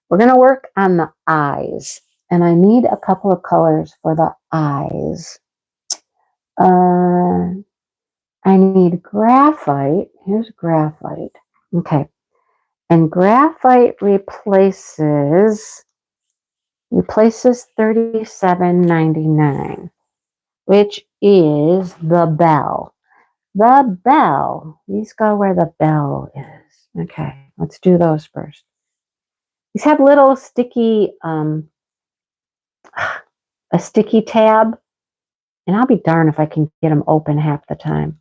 We're going to work on the eyes. And I need a couple of colors for the eyes. I need graphite. Here's graphite. Okay. And graphite replaces $37.99, which is the bell. The bell. These go where the bell is. Okay, let's do those first. These have little sticky, a sticky tab, and I'll be darned if I can get them open half the time.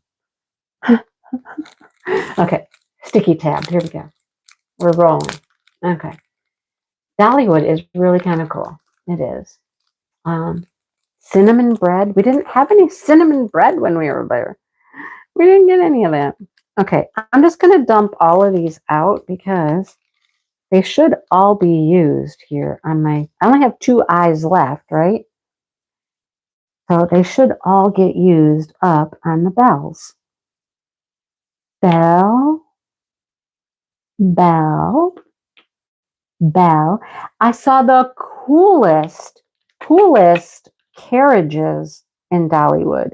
Okay, sticky tab. Here we go. We're rolling. Okay. Dollywood is really kind of cool. It is. Cinnamon bread. We didn't have any cinnamon bread when we were there. We didn't get any of that. Okay, I'm just going to dump all of these out because they should all be used here on my, I only have 2 eyes left, right? So they should all get used up on the bells. Bell, bell, bell. I saw the coolest carriages in Dollywood.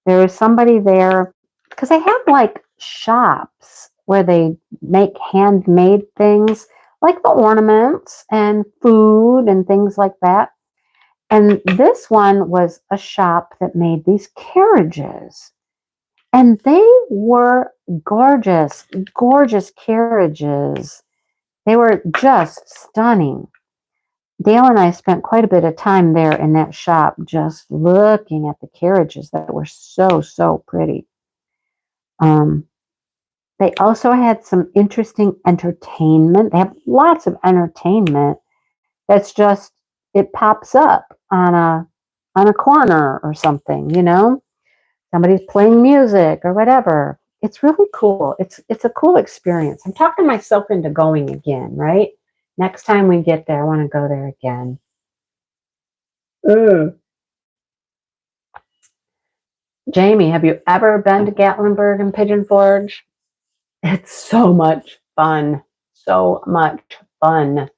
There was somebody there because they have like shops where they make handmade things like the ornaments and food and things like that. And this one was a shop that made these carriages. And they were gorgeous, gorgeous carriages. They were just stunning. Dale and I spent quite a bit of time there in that shop just looking at the carriages that were so, so pretty. They also had some interesting entertainment. They have lots of entertainment that's just, it pops up on a corner or something, you know? Somebody's playing music or whatever. It's really cool. It's a cool experience. I'm talking myself into going again, right? Next time we get there, I want to go there again. Jamie, have you ever been to Gatlinburg and Pigeon Forge? It's so much fun. So much fun.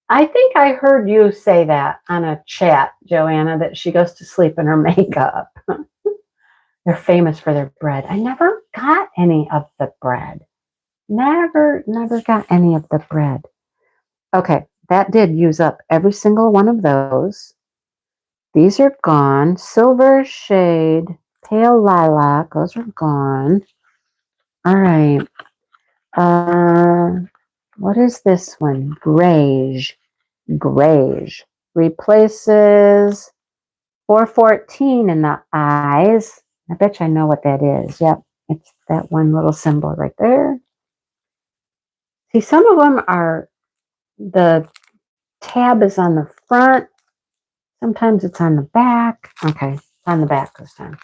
I think I heard you say that on a chat, Joanna, that she goes to sleep in her makeup. They're famous for their bread. I never got any of the bread. Never got any of the bread. Okay, that did use up every single one of those. These are gone. Silver shade, pale lilac, those are gone. All right. What is this one? Grayish. Replaces 414 in the eyes. I bet you I know what that is. Yep, it's that one little symbol right there. See, some of them are, the tab is on the front. Sometimes it's on the back. Okay, it's on the back this time.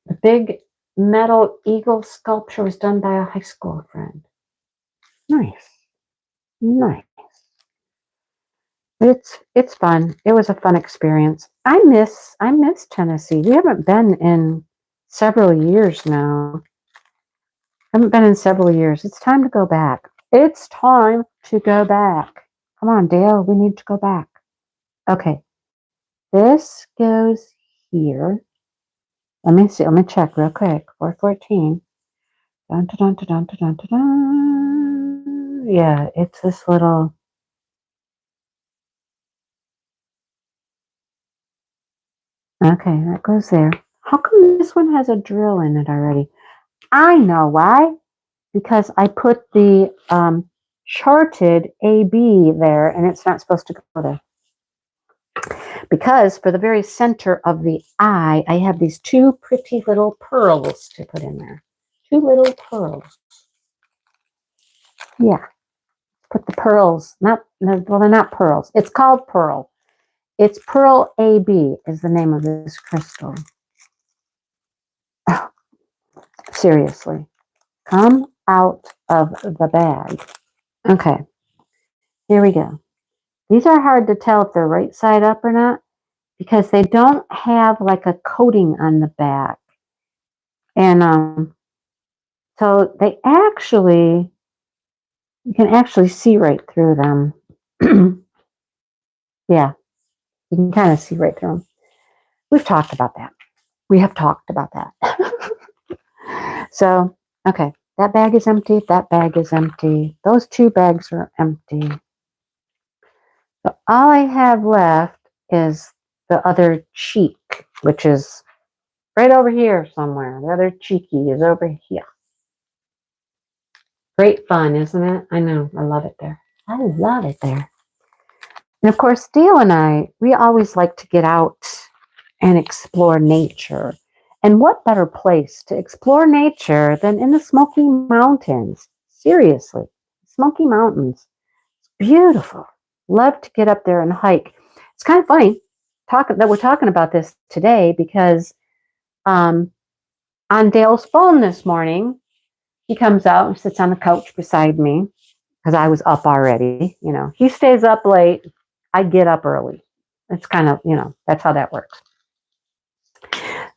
The big metal eagle sculpture was done by a high school friend. Nice. It's fun. It was a fun experience. I miss Tennessee. We haven't been in several years now. Haven't been in several years. It's time to go back. It's time to go back. Come on, Dale. We need to go back. Okay. This goes here. Let me see. Let me check real quick. 414. Dun, dun, dun, dun, dun, dun, dun. Yeah, it's this little. Okay, that goes there. How come this one has a drill in it already? I know why. Because I put the charted AB there, and it's not supposed to go there. Because for the very center of the eye, I have these two pretty little pearls to put in there. Two little pearls. Yeah, put the pearls. Well, they're not pearls. It's called pearl. It's Pearl AB is the name of this crystal. Oh, seriously. Come out of the bag. Okay, here we go. These are hard to tell if they're right side up or not because they don't have like a coating on the back. And so they actually, you can actually see right through them. Yeah, you can kind of see right through them. We've talked about that. We have talked about that. So, okay, that bag is empty. That bag is empty. Those two bags are empty. So all I have left is the other cheek, which is right over here somewhere. The other cheeky is over here. Great fun, isn't it? I know. I love it there. I love it there. And of course, Dale and I, we always like to get out and explore nature. And what better place to explore nature than in the Smoky Mountains? Seriously, Smoky Mountains. It's beautiful. Love to get up there and hike. It's kind of funny that we're talking about this today because on Dale's phone this morning, he comes out and sits on the couch beside me because I was up already. You know, he stays up late. I get up early. It's kind of, that's how that works.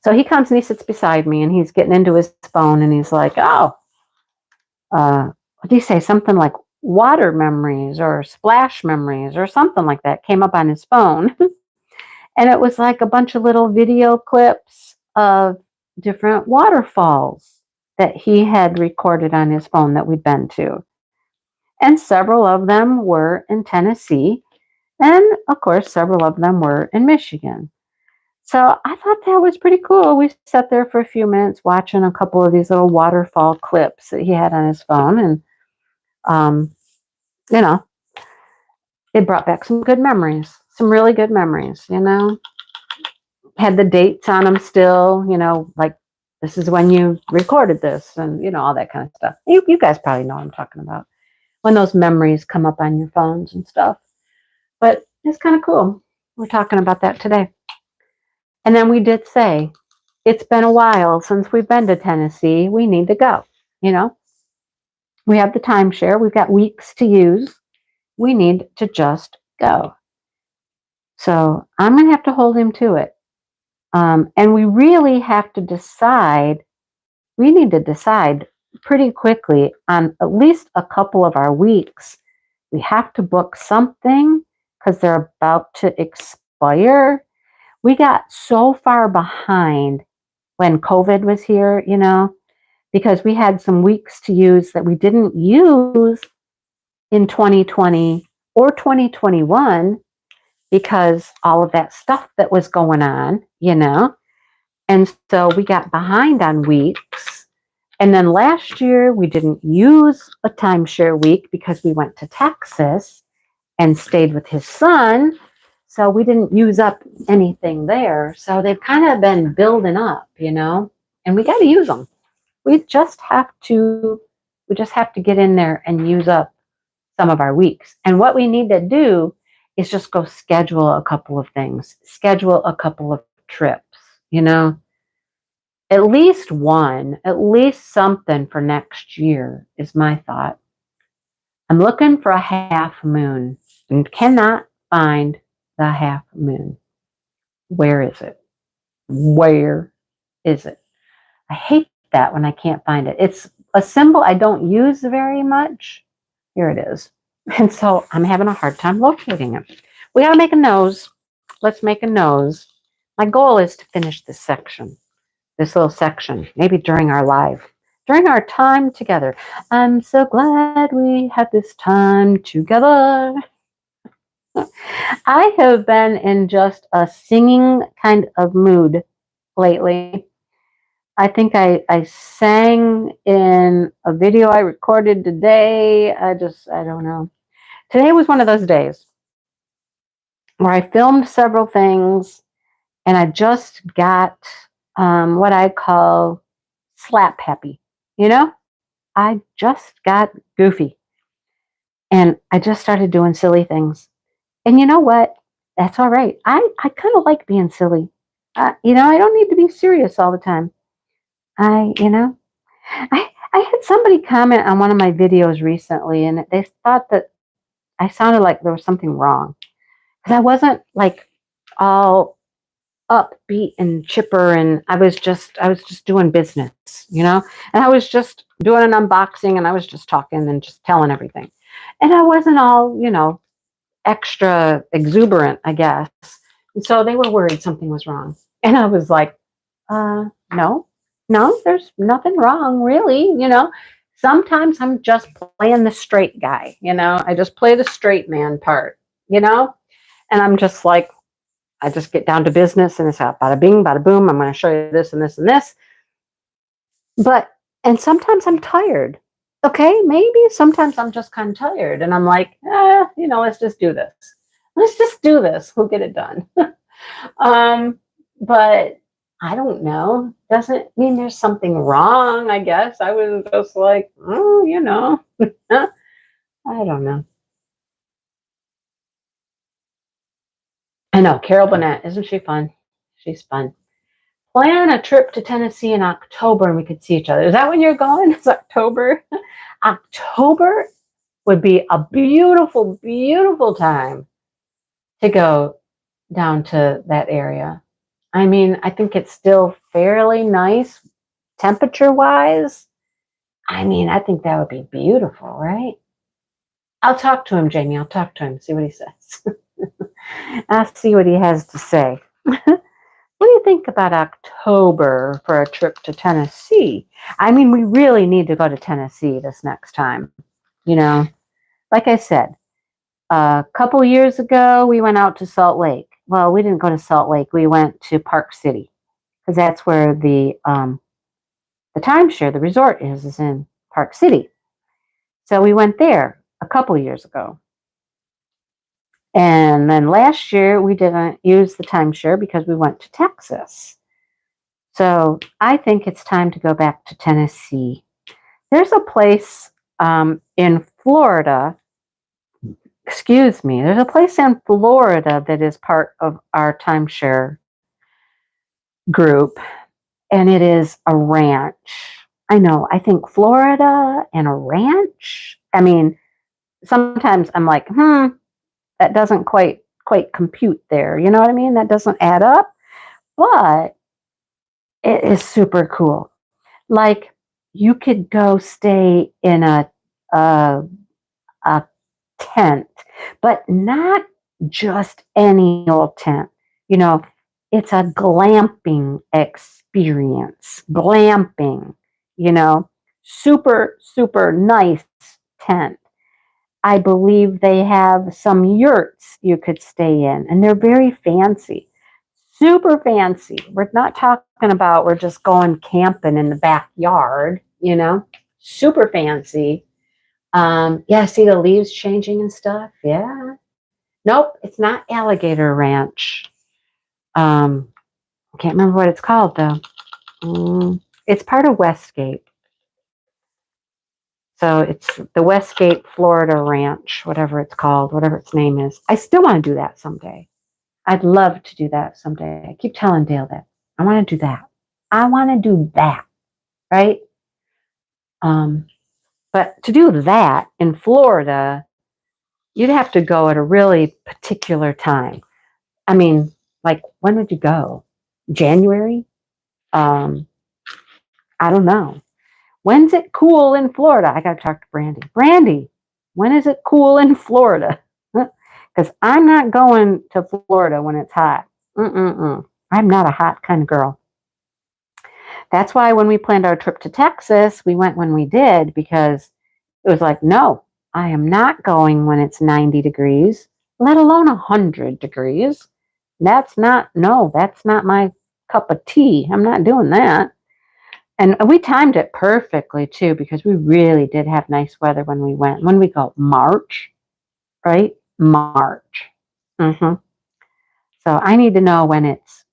So he comes and he sits beside me and he's getting into his phone and he's like, oh, what do you say? Something like water memories or splash memories or something like that came up on his phone. And it was like a bunch of little video clips of different waterfalls that he had recorded on his phone that we'd been to. And several of them were in Tennessee. And of course, several of them were in Michigan. So I thought that was pretty cool. We sat there for a few minutes watching a couple of these little waterfall clips that he had on his phone. And, it brought back some good memories, some really good memories, Had the dates on them still, like this is when you recorded this and, all that kind of stuff. You guys probably know what I'm talking about. When those memories come up on your phones and stuff. But it's kind of cool. We're talking about that today. And then we did say, it's been a while since we've been to Tennessee. We need to go. We have the timeshare. We've got weeks to use. We need to just go. So I'm going to have to hold him to it. And we really have to decide. We need to decide pretty quickly on at least a couple of our weeks. We have to book something because they're about to expire. We got so far behind when COVID was here, because we had some weeks to use that we didn't use in 2020 or 2021 because all of that stuff that was going on, And so we got behind on weeks. And then last year we didn't use a timeshare week because we went to Texas and stayed with his son. So we didn't use up anything there. So they've kind of been building up, and we got to use them. We just have to get in there and use up some of our weeks. And what we need to do is just go schedule a couple of things, schedule a couple of trips, at least one, at least something for next year is my thought. I'm looking for a half moon and cannot find the half moon. Where is it? Where is it? I hate that when I can't find it. It's a symbol I don't use very much. Here it is. And so I'm having a hard time locating it. We got to make a nose. Let's make a nose. My goal is to finish this section, this little section, maybe during our time together. I'm so glad we had this time together. I have been in just a singing kind of mood lately. I think I sang in a video I recorded today. I don't know. Today was one of those days where I filmed several things and I just got what I call slap happy. You know, I just got goofy and I just started doing silly things. And you know what? That's all right. I kind of like being silly. I don't need to be serious all the time. I had somebody comment on one of my videos recently, and they thought that I sounded like there was something wrong because I wasn't like all upbeat and chipper, and I was just doing business, and I was just doing an unboxing, and I was just talking and just telling everything, and I wasn't all extra exuberant, I guess. And so they were worried something was wrong. And I was like, no, there's nothing wrong, really. Sometimes I'm just playing the straight guy, I just play the straight man part, and I'm just like, I just get down to business and it's bada bing, bada boom. I'm going to show you this and this and this. And sometimes I'm tired. Okay, maybe sometimes I'm just kind of tired and I'm like, let's just do this. Let's just do this. We'll get it done. But I don't know. Doesn't mean there's something wrong, I guess. I was just like, I don't know. I know, Carol Burnett, isn't she fun? She's fun. Plan a trip to Tennessee in October and we could see each other. Is that when you're going? It's October. October would be a beautiful, beautiful time to go down to that area. I mean, I think it's still fairly nice temperature-wise. I mean, I think that would be beautiful, right? I'll talk to him, Jamie. I'll talk to him, see what he says. I'll see what he has to say. What do you think about October for a trip to Tennessee? I mean, we really need to go to Tennessee this next time. Like I said, a couple years ago, we went out to Salt Lake. Well, we didn't go to Salt Lake. We went to Park City because that's where the timeshare, the resort is in Park City. So we went there a couple years ago. And then last year, we didn't use the timeshare because we went to Texas. So I think it's time to go back to Tennessee. There's a place in Florida. Excuse me. There's a place in Florida that is part of our timeshare group, and it is a ranch. I know. I think Florida and a ranch. I mean, sometimes I'm like, that doesn't quite compute there. You know what I mean? That doesn't add up. But it is super cool. Like you could go stay in a tent, but not just any old tent. It's a glamping experience. Glamping, super, super nice tent. I believe they have some yurts you could stay in, and they're very fancy, super fancy. We're not talking about we're just going camping in the backyard, super fancy. Yeah, see the leaves changing and stuff. Yeah. Nope, it's not Alligator Ranch. I can't remember what it's called though. It's part of Westgate. So it's the Westgate, Florida Ranch, whatever it's called, whatever its name is. I still want to do that someday. I'd love to do that someday. I keep telling Dale that. I want to do that. I want to do that, right? But to do that in Florida, you'd have to go at a really particular time. I mean, like, when would you go? January? I don't know. When's it cool in Florida? I got to talk to Brandy. Brandy, when is it cool in Florida? Because I'm not going to Florida when it's hot. I'm not a hot kind of girl. That's why when we planned our trip to Texas, we went when we did, because it was like, no, I am not going when it's 90 degrees. let alone 100 degrees. That's not my cup of tea. I'm not doing that. And we timed it perfectly too, because we really did have nice weather when we went. When we go, March, right? March. So I need to know when it's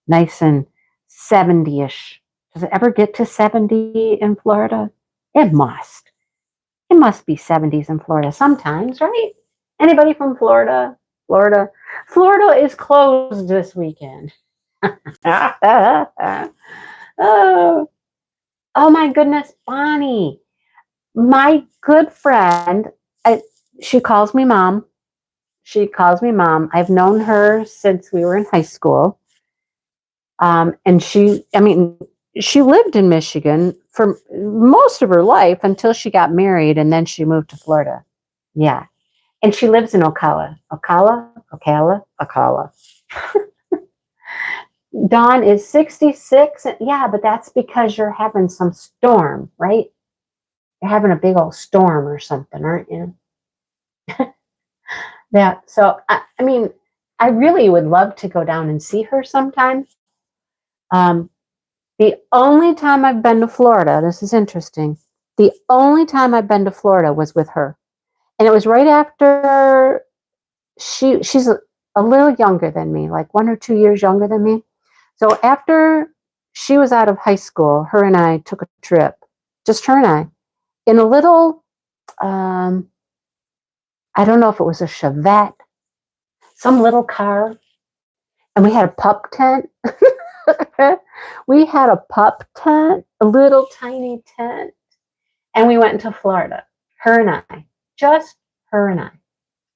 nice and 70-ish. Does it ever get to 70 in Florida? It must. It must be 70s in Florida sometimes, right? Anybody from Florida? Florida is closed this weekend. Oh, oh my goodness, Bonnie, my good friend. She calls me mom. I've known her since we were in high school. And she lived in Michigan for most of her life until she got married, and then she moved to Florida. Yeah. And she lives in Ocala. Dawn is 66. Yeah, but that's because you're having some storm, right? You're having a big old storm or something, aren't you? Yeah. So, I really would love to go down and see her sometime. The only time I've been to Florida, this is interesting. The only time I've been to Florida was with her. And it was right after she's a little younger than me, like 1 or 2 years younger than me. So after she was out of high school, her and I took a trip, just her and I, in a little, I don't know if it was a Chevette, some little car, and we had a pup tent. We had a pup tent, a little tiny tent, and we went into Florida. Her and I, just her and I.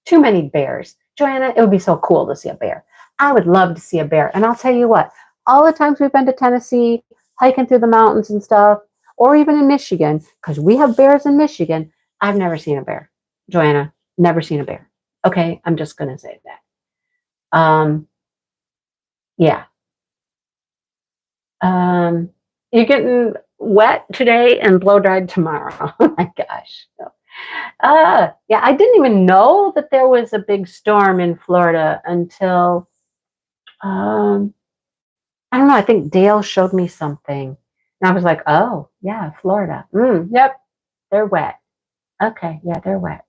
Too many bears. Joanna, it would be so cool to see a bear. I would love to see a bear. And I'll tell you what, all the times we've been to Tennessee, hiking through the mountains and stuff, or even in Michigan, because we have bears in Michigan, I've never seen a bear. Joanna, never seen a bear. Okay, I'm just going to say that. Yeah. You're getting wet today and blow dried tomorrow. Oh my gosh. Yeah, I didn't even know that there was a big storm in Florida until, I don't know, I think Dale showed me something. And I was like, oh, yeah, Florida. Yep, they're wet. Okay, yeah, they're wet.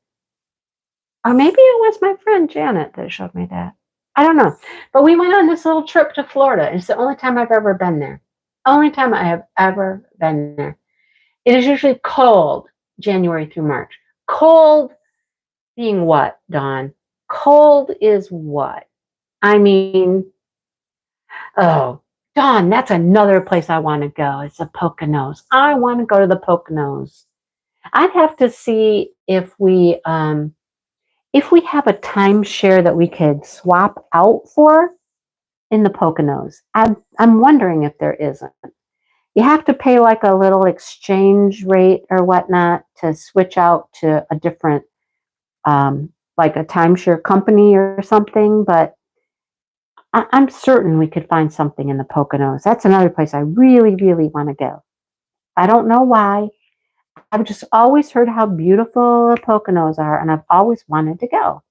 Or maybe it was my friend Janet that showed me that. I don't know. But we went on this little trip to Florida. It's the only time I've ever been there. Only time I have ever been there. It is usually cold January through March. Cold being what, Dawn? Cold is what? I mean, oh, Dawn, that's another place I want to go. It's the Poconos. I want to go to the Poconos. I'd have to see if we have a timeshare that we could swap out for in the Poconos. I'm wondering if there isn't. You have to pay like a little exchange rate or whatnot to switch out to a different, like a timeshare company or something. But I'm certain we could find something in the Poconos. That's another place I really, really want to go. I don't know why. I've just always heard how beautiful the Poconos are, and I've always wanted to go.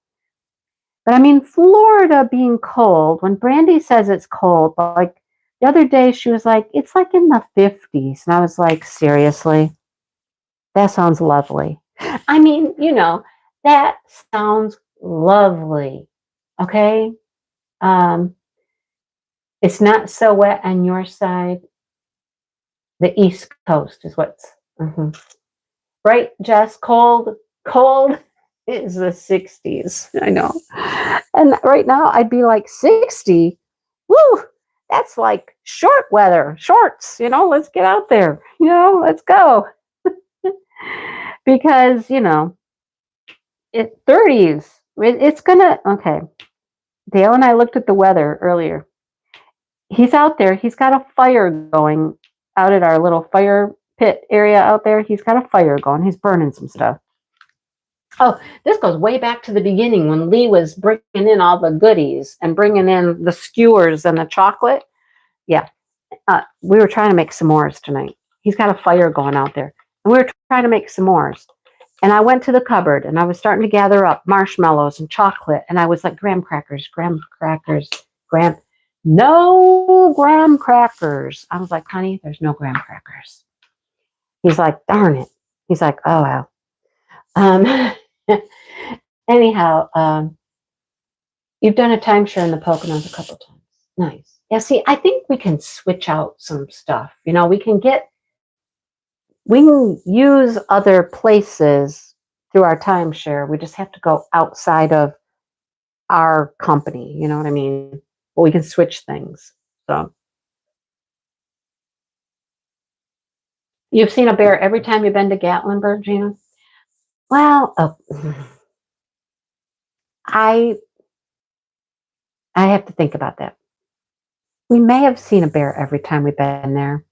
But I mean, Florida being cold, when Brandy says it's cold, like the other day she was like, it's like in the 50s. And I was like, seriously? That sounds lovely. I mean, that sounds lovely. Okay? It's not so wet on your side. The East Coast is what's right, Jess. Cold is the 60s. I know. And right now I'd be like 60. Woo! That's like short weather, shorts, let's get out there, let's go. Because, it 30s, it's gonna, okay. Dale and I looked at the weather earlier. He's out there. He's got a fire going out at our little fire pit area out there. He's got a fire going. He's burning some stuff. Oh, this goes way back to the beginning when Lee was bringing in all the goodies and bringing in the skewers and the chocolate. Yeah. We were trying to make s'mores tonight. He's got a fire going out there. And we were trying to make s'mores. And I went to the cupboard and I was starting to gather up marshmallows and chocolate. And I was like, graham crackers, no graham crackers. I was like, honey, there's no graham crackers. He's like, darn it. He's like, oh, well. Anyhow, you've done a timeshare in the Poconos a couple times. Nice. Yeah, see, I think we can switch out some stuff. You know, we can use other places through our timeshare. We just have to go outside of our company. You know what I mean? But we can switch things. So you've seen a bear every time you've been to Gatlinburg, Gina? Well, I have to think about that. We may have seen a bear every time we've been there,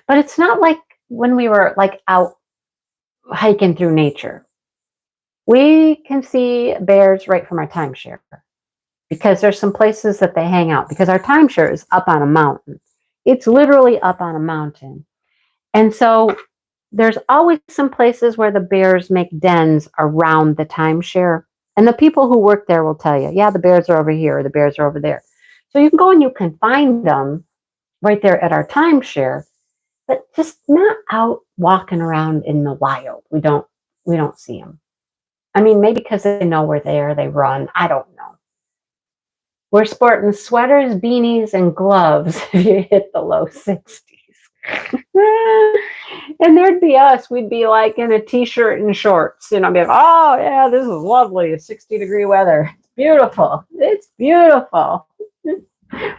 but it's not like when we were like out hiking through nature. We can see bears right from our timeshare because there's some places that they hang out because our timeshare is up on a mountain. It's literally up on a mountain. And so there's always some places where the bears make dens around the timeshare. And the people who work there will tell you, yeah, the bears are over here, or the bears are over there. So you can go and you can find them right there at our timeshare, but just not out walking around in the wild. We don't see them. I mean, maybe because they know we're there, they run. I don't know. We're sporting sweaters, beanies, and gloves if you hit the low 60s. And there'd be us. We'd be like in a t-shirt and shorts. You know, be like, oh, yeah, this is lovely. 60-degree weather. It's beautiful. It's beautiful.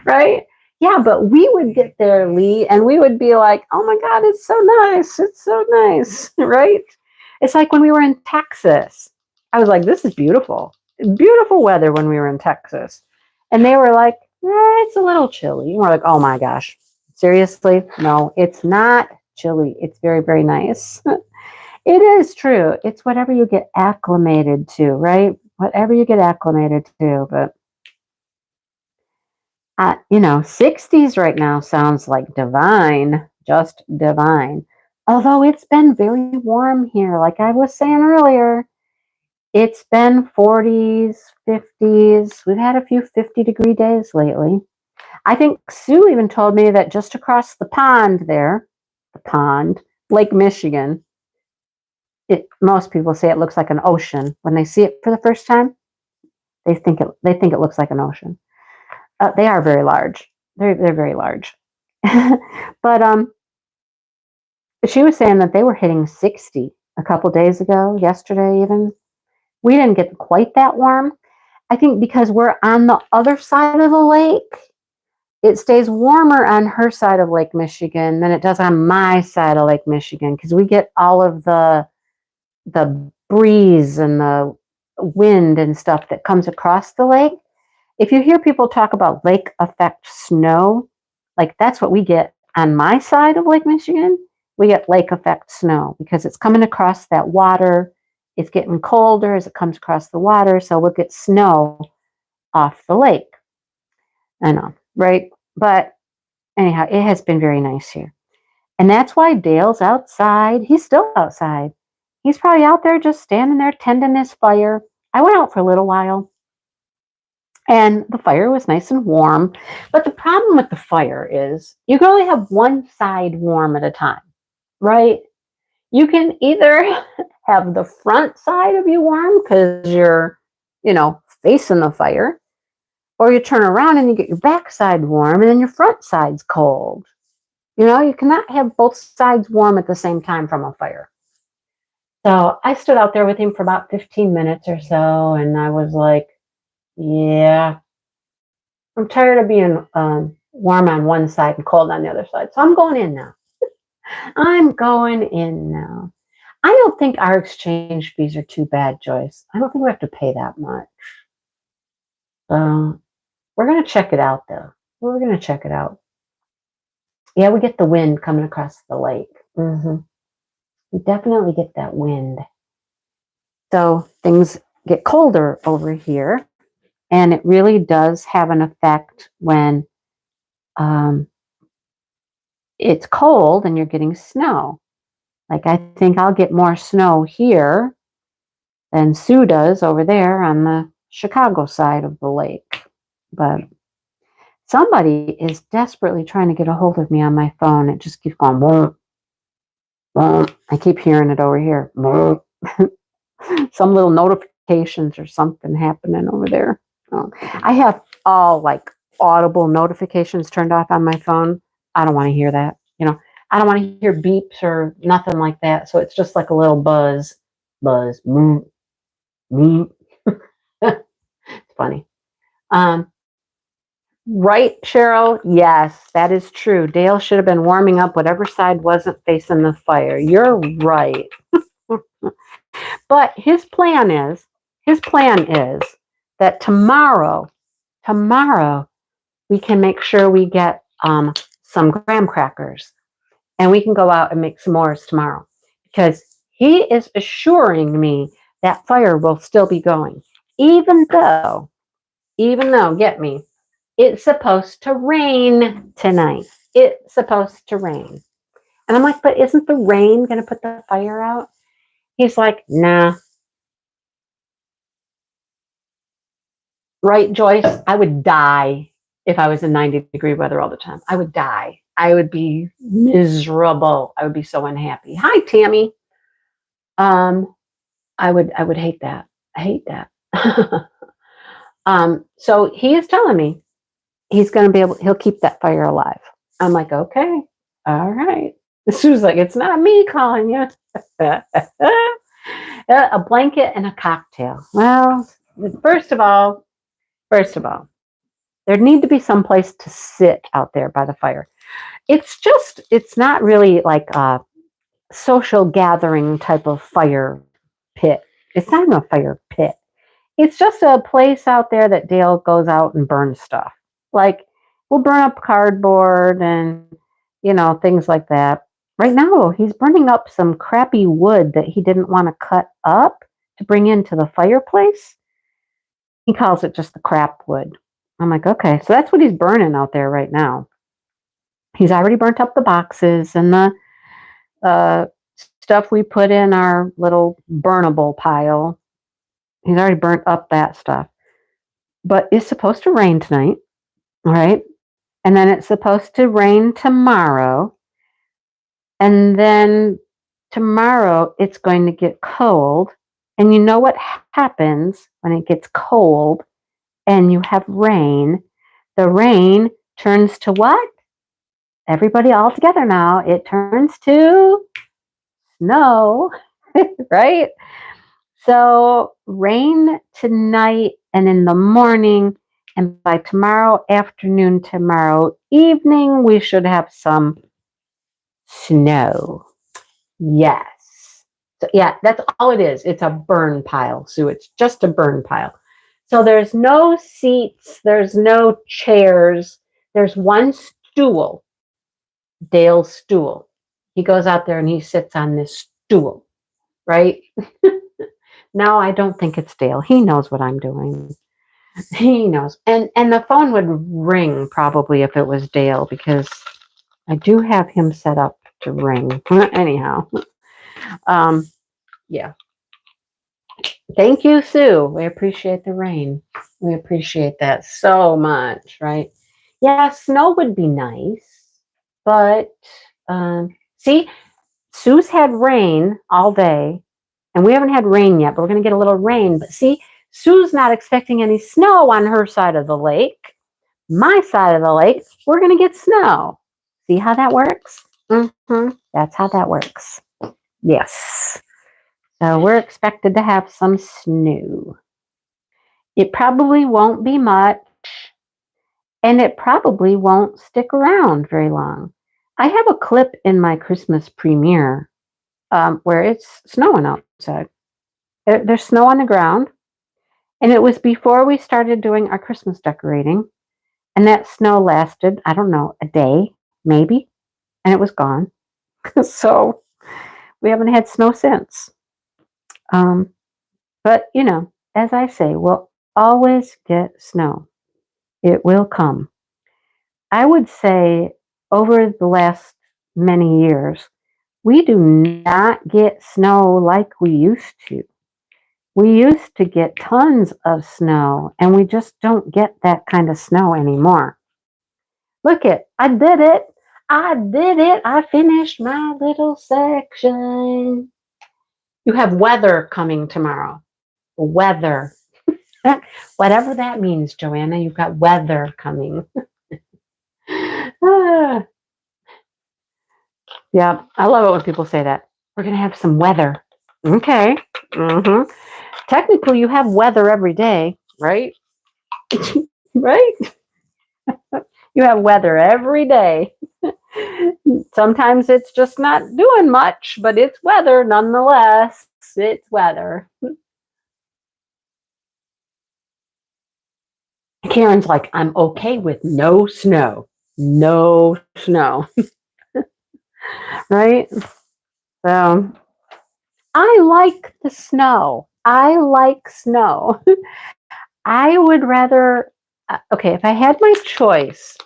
Right? Yeah, but we would get there, Lee, and we would be like, oh my God, it's so nice. It's so nice. Right? It's like when we were in Texas. I was like, this is beautiful. Beautiful weather when we were in Texas. And they were like, it's a little chilly. And we're like, oh my gosh. Seriously? No, it's not chilly. It's very, very nice. It is true. It's whatever you get acclimated to, right? Whatever you get acclimated to. But, 60s right now sounds like divine, just divine. Although it's been very warm here. Like I was saying earlier, it's been 40s, 50s. We've had a few 50-degree days lately. I think Sue even told me that just across the pond there, Lake Michigan, most people say it looks like an ocean. When they see it for the first time, they think it looks like an ocean. They are very large. They're very large. But she was saying that they were hitting 60 a couple days ago, yesterday even. We didn't get quite that warm. I think because we're on the other side of the lake, it stays warmer on her side of Lake Michigan than it does on my side of Lake Michigan because we get all of the breeze and the wind and stuff that comes across the lake. If you hear people talk about lake effect snow, like that's what we get on my side of Lake Michigan. We get lake effect snow because it's coming across that water. It's getting colder as it comes across the water, so we'll get snow off the lake. I know, right? But anyhow, it has been very nice here. And that's why Dale's outside. He's still outside. He's probably out there just standing there tending his fire. I went out for a little while and the fire was nice and warm. But the problem with the fire is you can only have one side warm at a time, right? You can either have the front side of you warm because you're, facing the fire, or you turn around and you get your back side warm and then your front side's cold. You cannot have both sides warm at the same time from a fire. So I stood out there with him for about 15 minutes or so, and I was like, yeah, I'm tired of being warm on one side and cold on the other side. So I'm going in now. I'm going in now. I don't think our exchange fees are too bad, Joyce. I don't think we have to pay that much. We're going to check it out, though. We're going to check it out. Yeah, we get the wind coming across the lake. Mm-hmm. We definitely get that wind. So things get colder over here. And it really does have an effect when it's cold and you're getting snow. Like I think I'll get more snow here than Sue does over there on the Chicago side of the lake. But somebody is desperately trying to get a hold of me on my phone. It just keeps going, whoa, whoa. I keep hearing it over here. Whoa. Some little notifications or something happening over there. Oh, I have all like audible notifications turned off on my phone. I don't want to hear that. I don't want to hear beeps or nothing like that. So it's just like a little buzz, buzz, moo, moo. It's funny. Right, Cheryl? Yes, that is true. Dale should have been warming up whatever side wasn't facing the fire. You're right. But his plan is that tomorrow we can make sure we get some graham crackers, and we can go out and make s'mores tomorrow, because he is assuring me that fire will still be going, even though, get me, it's supposed to rain tonight. It's supposed to rain. And I'm like, but isn't the rain going to put the fire out? He's like, nah. Right, Joyce? I would die if I was in 90-degree weather all the time. I would die. I would be miserable. I would be so unhappy. Hi, Tammy. I would hate that. I hate that. So he is telling me he's going to be he'll keep that fire alive. I'm like, okay, all right. Sue's like, it's not me calling you. A blanket and a cocktail. Well, first of all, there need to be some place to sit out there by the fire. It's not really like a social gathering type of fire pit. It's not even a fire pit. It's just a place out there that Dale goes out and burns stuff. Like, we'll burn up cardboard and, things like that. Right now, he's burning up some crappy wood that he didn't want to cut up to bring into the fireplace. He calls it just the crap wood. I'm like, okay, so that's what he's burning out there right now. He's already burnt up the boxes and the stuff we put in our little burnable pile. He's already burnt up that stuff. But it's supposed to rain tonight, all right? And then it's supposed to rain tomorrow. And then tomorrow it's going to get cold. And you know what happens when it gets cold and you have rain? The rain turns to what? Everybody all together now. It turns to snow, right? So rain tonight and in the morning, and by tomorrow afternoon, tomorrow evening, we should have some snow. Yes. So yeah, that's all it is. It's a burn pile, Sue. It's just a burn pile. So there's no seats, there's no chairs, there's one stool, Dale's stool. He goes out there and he sits on this stool, right? No, I don't think it's Dale. He knows what I'm doing. He knows. And the phone would ring probably if it was Dale, because I do have him set up to ring. Anyhow. Yeah. Thank you, Sue. We appreciate the rain. We appreciate that so much, right? Yeah, snow would be nice. But see, Sue's had rain all day. And we haven't had rain yet, but we're going to get a little rain. But see, Sue's not expecting any snow on her side of the lake. My side of the lake, we're going to get snow. See how that works? That's how that works. Yes. So we're expected to have some snow. It probably won't be much, and it probably won't stick around very long. I have a clip in my Christmas premiere where it's snowing outside. There's snow on the ground, and it was before we started doing our Christmas decorating, and that snow lasted, I don't know, a day, maybe, and it was gone. So we haven't had snow since. But, as I say, we'll always get snow. It will come. I would say over the last many years, we do not get snow like we used to. We used to get tons of snow, and we just don't get that kind of snow anymore. Look it, I did it. I did it. I finished my little section. You have weather coming tomorrow. Weather. Whatever that means, Joanna, you've got weather coming. Ah, yeah, I love it when people say that. We're going to have some weather. Okay. Technically, you have weather every day, right? Right? You have weather every day. Sometimes it's just not doing much, but it's weather nonetheless. It's weather. Karen's like, I'm okay with no snow. No snow. Right? So I like the snow. I like snow. I would rather, okay, if I had my choice,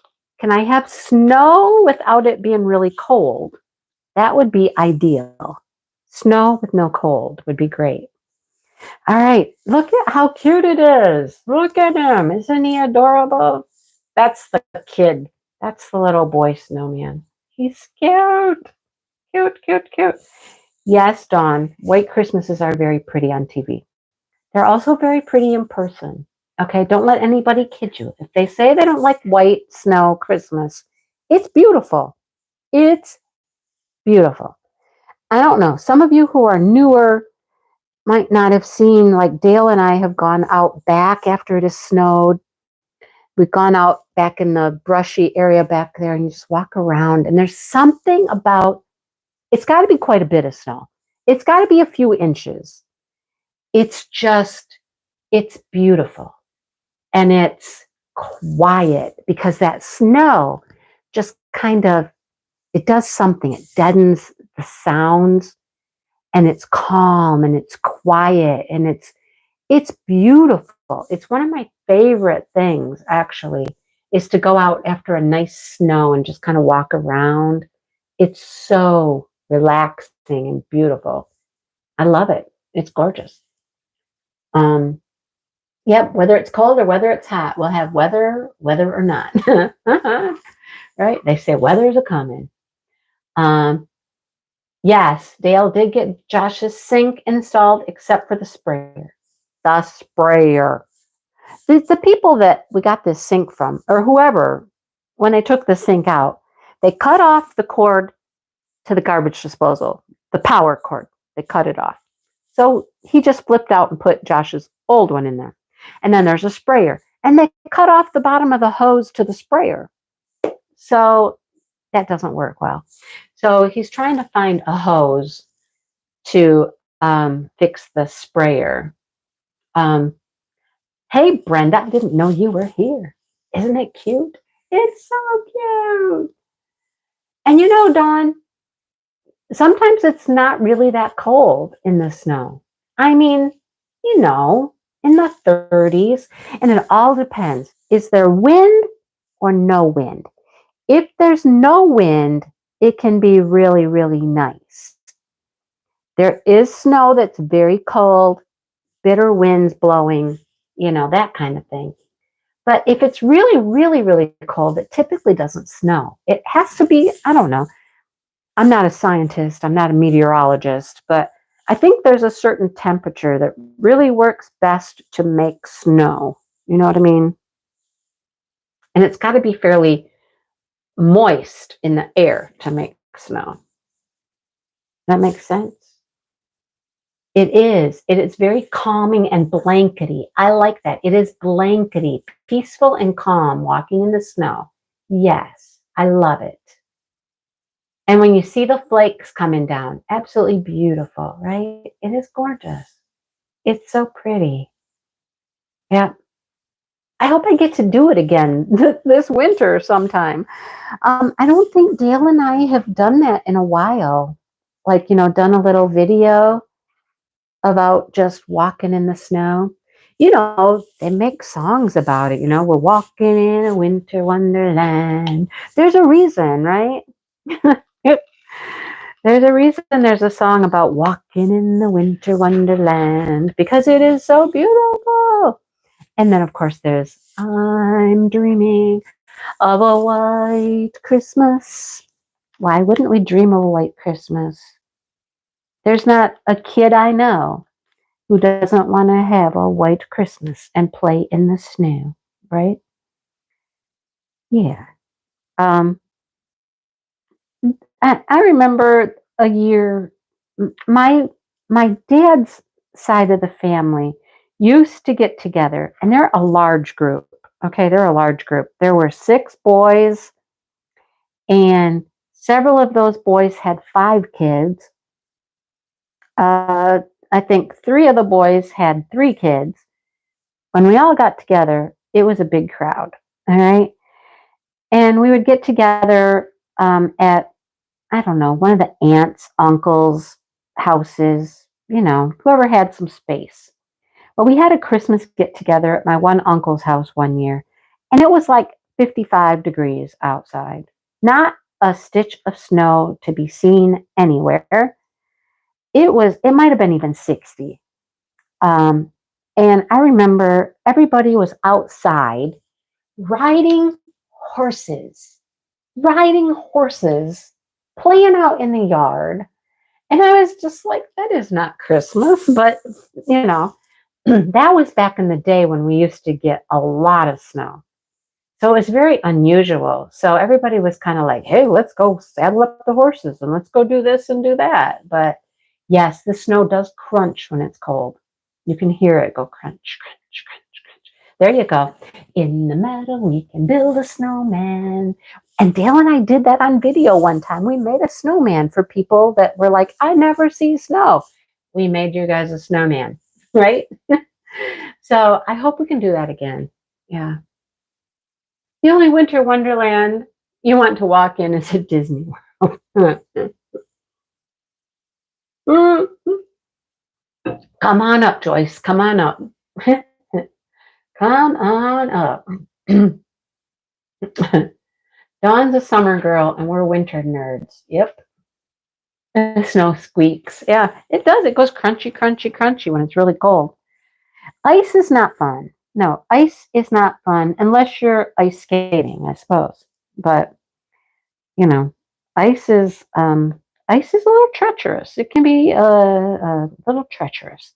can I have snow without it being really cold? That would be ideal. Snow with no cold would be great. All right, look at how cute it is. Look at him. Isn't he adorable? That's the kid. That's the little boy snowman. He's cute. Cute, cute, cute. Yes, Dawn, white Christmases are very pretty on TV. They're also very pretty in person. Okay, don't let anybody kid you. If they say they don't like white snow Christmas, it's beautiful. It's beautiful. I don't know. Some of you who are newer might not have seen, like Dale and I have gone out back after it has snowed. We've gone out back in the brushy area back there and you just walk around and there's something about, it's got to be quite a bit of snow. It's got to be a few inches. It's just, it's beautiful. And it's quiet because that snow just kind of, it does something. It deadens the sounds and it's calm and it's quiet and it's beautiful. It's one of my favorite things actually is to go out after a nice snow and just kind of walk around. It's so relaxing and beautiful. I love it. It's gorgeous. Yep, whether it's cold or whether it's hot, we'll have weather or not. Right? They say weather's a coming. Yes, Dale did get Josh's sink installed except for the sprayer. The sprayer. The people that we got this sink from, or whoever, when they took the sink out, they cut off the cord to the garbage disposal, the power cord. They cut it off. So he just flipped out and put Josh's old one in there. And then there's a sprayer. And they cut off the bottom of the hose to the sprayer. So that doesn't work well. So he's trying to find a hose to fix the sprayer. Hey, Brenda, I didn't know you were here. Isn't it cute? It's so cute. And you know, Dawn, sometimes it's not really that cold in the snow. I mean, you know, in the 30s, and it all depends. Is there wind or no wind? If there's no wind, it can be really, really nice. There is snow that's very cold, bitter winds blowing, you know, that kind of thing. But if it's really, really, really cold, it typically doesn't snow. It has to be, I don't know. I'm not a scientist. I'm not a meteorologist, but I think there's a certain temperature that really works best to make snow. You know what I mean? And it's got to be fairly moist in the air to make snow. That makes sense. It is. It is very calming and blankety. I like that. It is blankety, peaceful and calm, walking in the snow. Yes, I love it. And when you see the flakes coming down, absolutely beautiful, right? It is gorgeous. It's so pretty. Yeah. I hope I get to do it again this winter sometime. I don't think Dale and I have done that in a while. Like, you know, done a little video about just walking in the snow. You know, they make songs about it. You know, we're walking in a winter wonderland. There's a reason, right? There's a reason there's a song about walking in the winter wonderland because it is so beautiful. And then, of course, there's I'm dreaming of a white Christmas. Why wouldn't we dream of a white Christmas? There's not a kid I know who doesn't want to have a white Christmas and play in the snow, right? Yeah. Um, I remember a year, my dad's side of the family used to get together, and they're a large group. Okay, they're a large group. There were 6 boys, and several of those boys had 5 kids. Uh, I think 3 of the boys had 3 kids. When we all got together, it was a big crowd. All right. And we would get together at, I don't know, one of the aunts, uncles' houses, whoever had some space. Well, we had a Christmas get together at my one uncle's house one year, and it was like 55 degrees outside. Not a stitch of snow to be seen anywhere. It might have been even 60. Um, and I remember everybody was outside riding horses, riding horses, playing out in the yard. And I was just like, that is not Christmas. But, that was back in the day when we used to get a lot of snow. So it was very unusual. So everybody was kind of like, hey, let's go saddle up the horses and let's go do this and do that. But yes, the snow does crunch when it's cold. You can hear it go crunch, crunch, crunch, crunch. There you go. In the meadow, we can build a snowman. And Dale and I did that on video one time. We made a snowman for people that were like, I never see snow. We made you guys a snowman, right? So I hope we can do that again. Yeah. The only winter wonderland you want to walk in is at Disney World. Come on up, Joyce. Come on up. Come on up. Dawn's a summer girl and we're winter nerds. Yep. The snow squeaks. Yeah, it does. It goes crunchy, crunchy, crunchy when it's really cold. Ice is not fun. No, ice is not fun unless you're ice skating, I suppose. But you know, ice is ice is a little treacherous. It can be a little treacherous.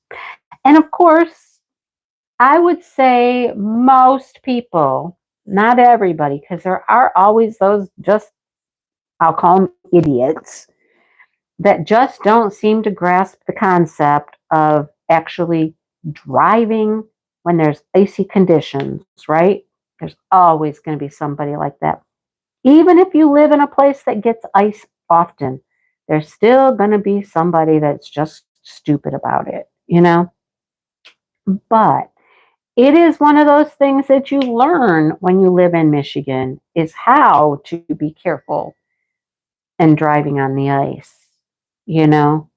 And of course, I would say most people, not everybody, because there are always those just, I'll call them idiots, that just don't seem to grasp the concept of actually driving when there's icy conditions, right? There's always going to be somebody like that. Even if you live in a place that gets ice often, there's still going to be somebody that's just stupid about it. But it is one of those things that you learn when you live in Michigan is how to be careful and driving on the ice. You know,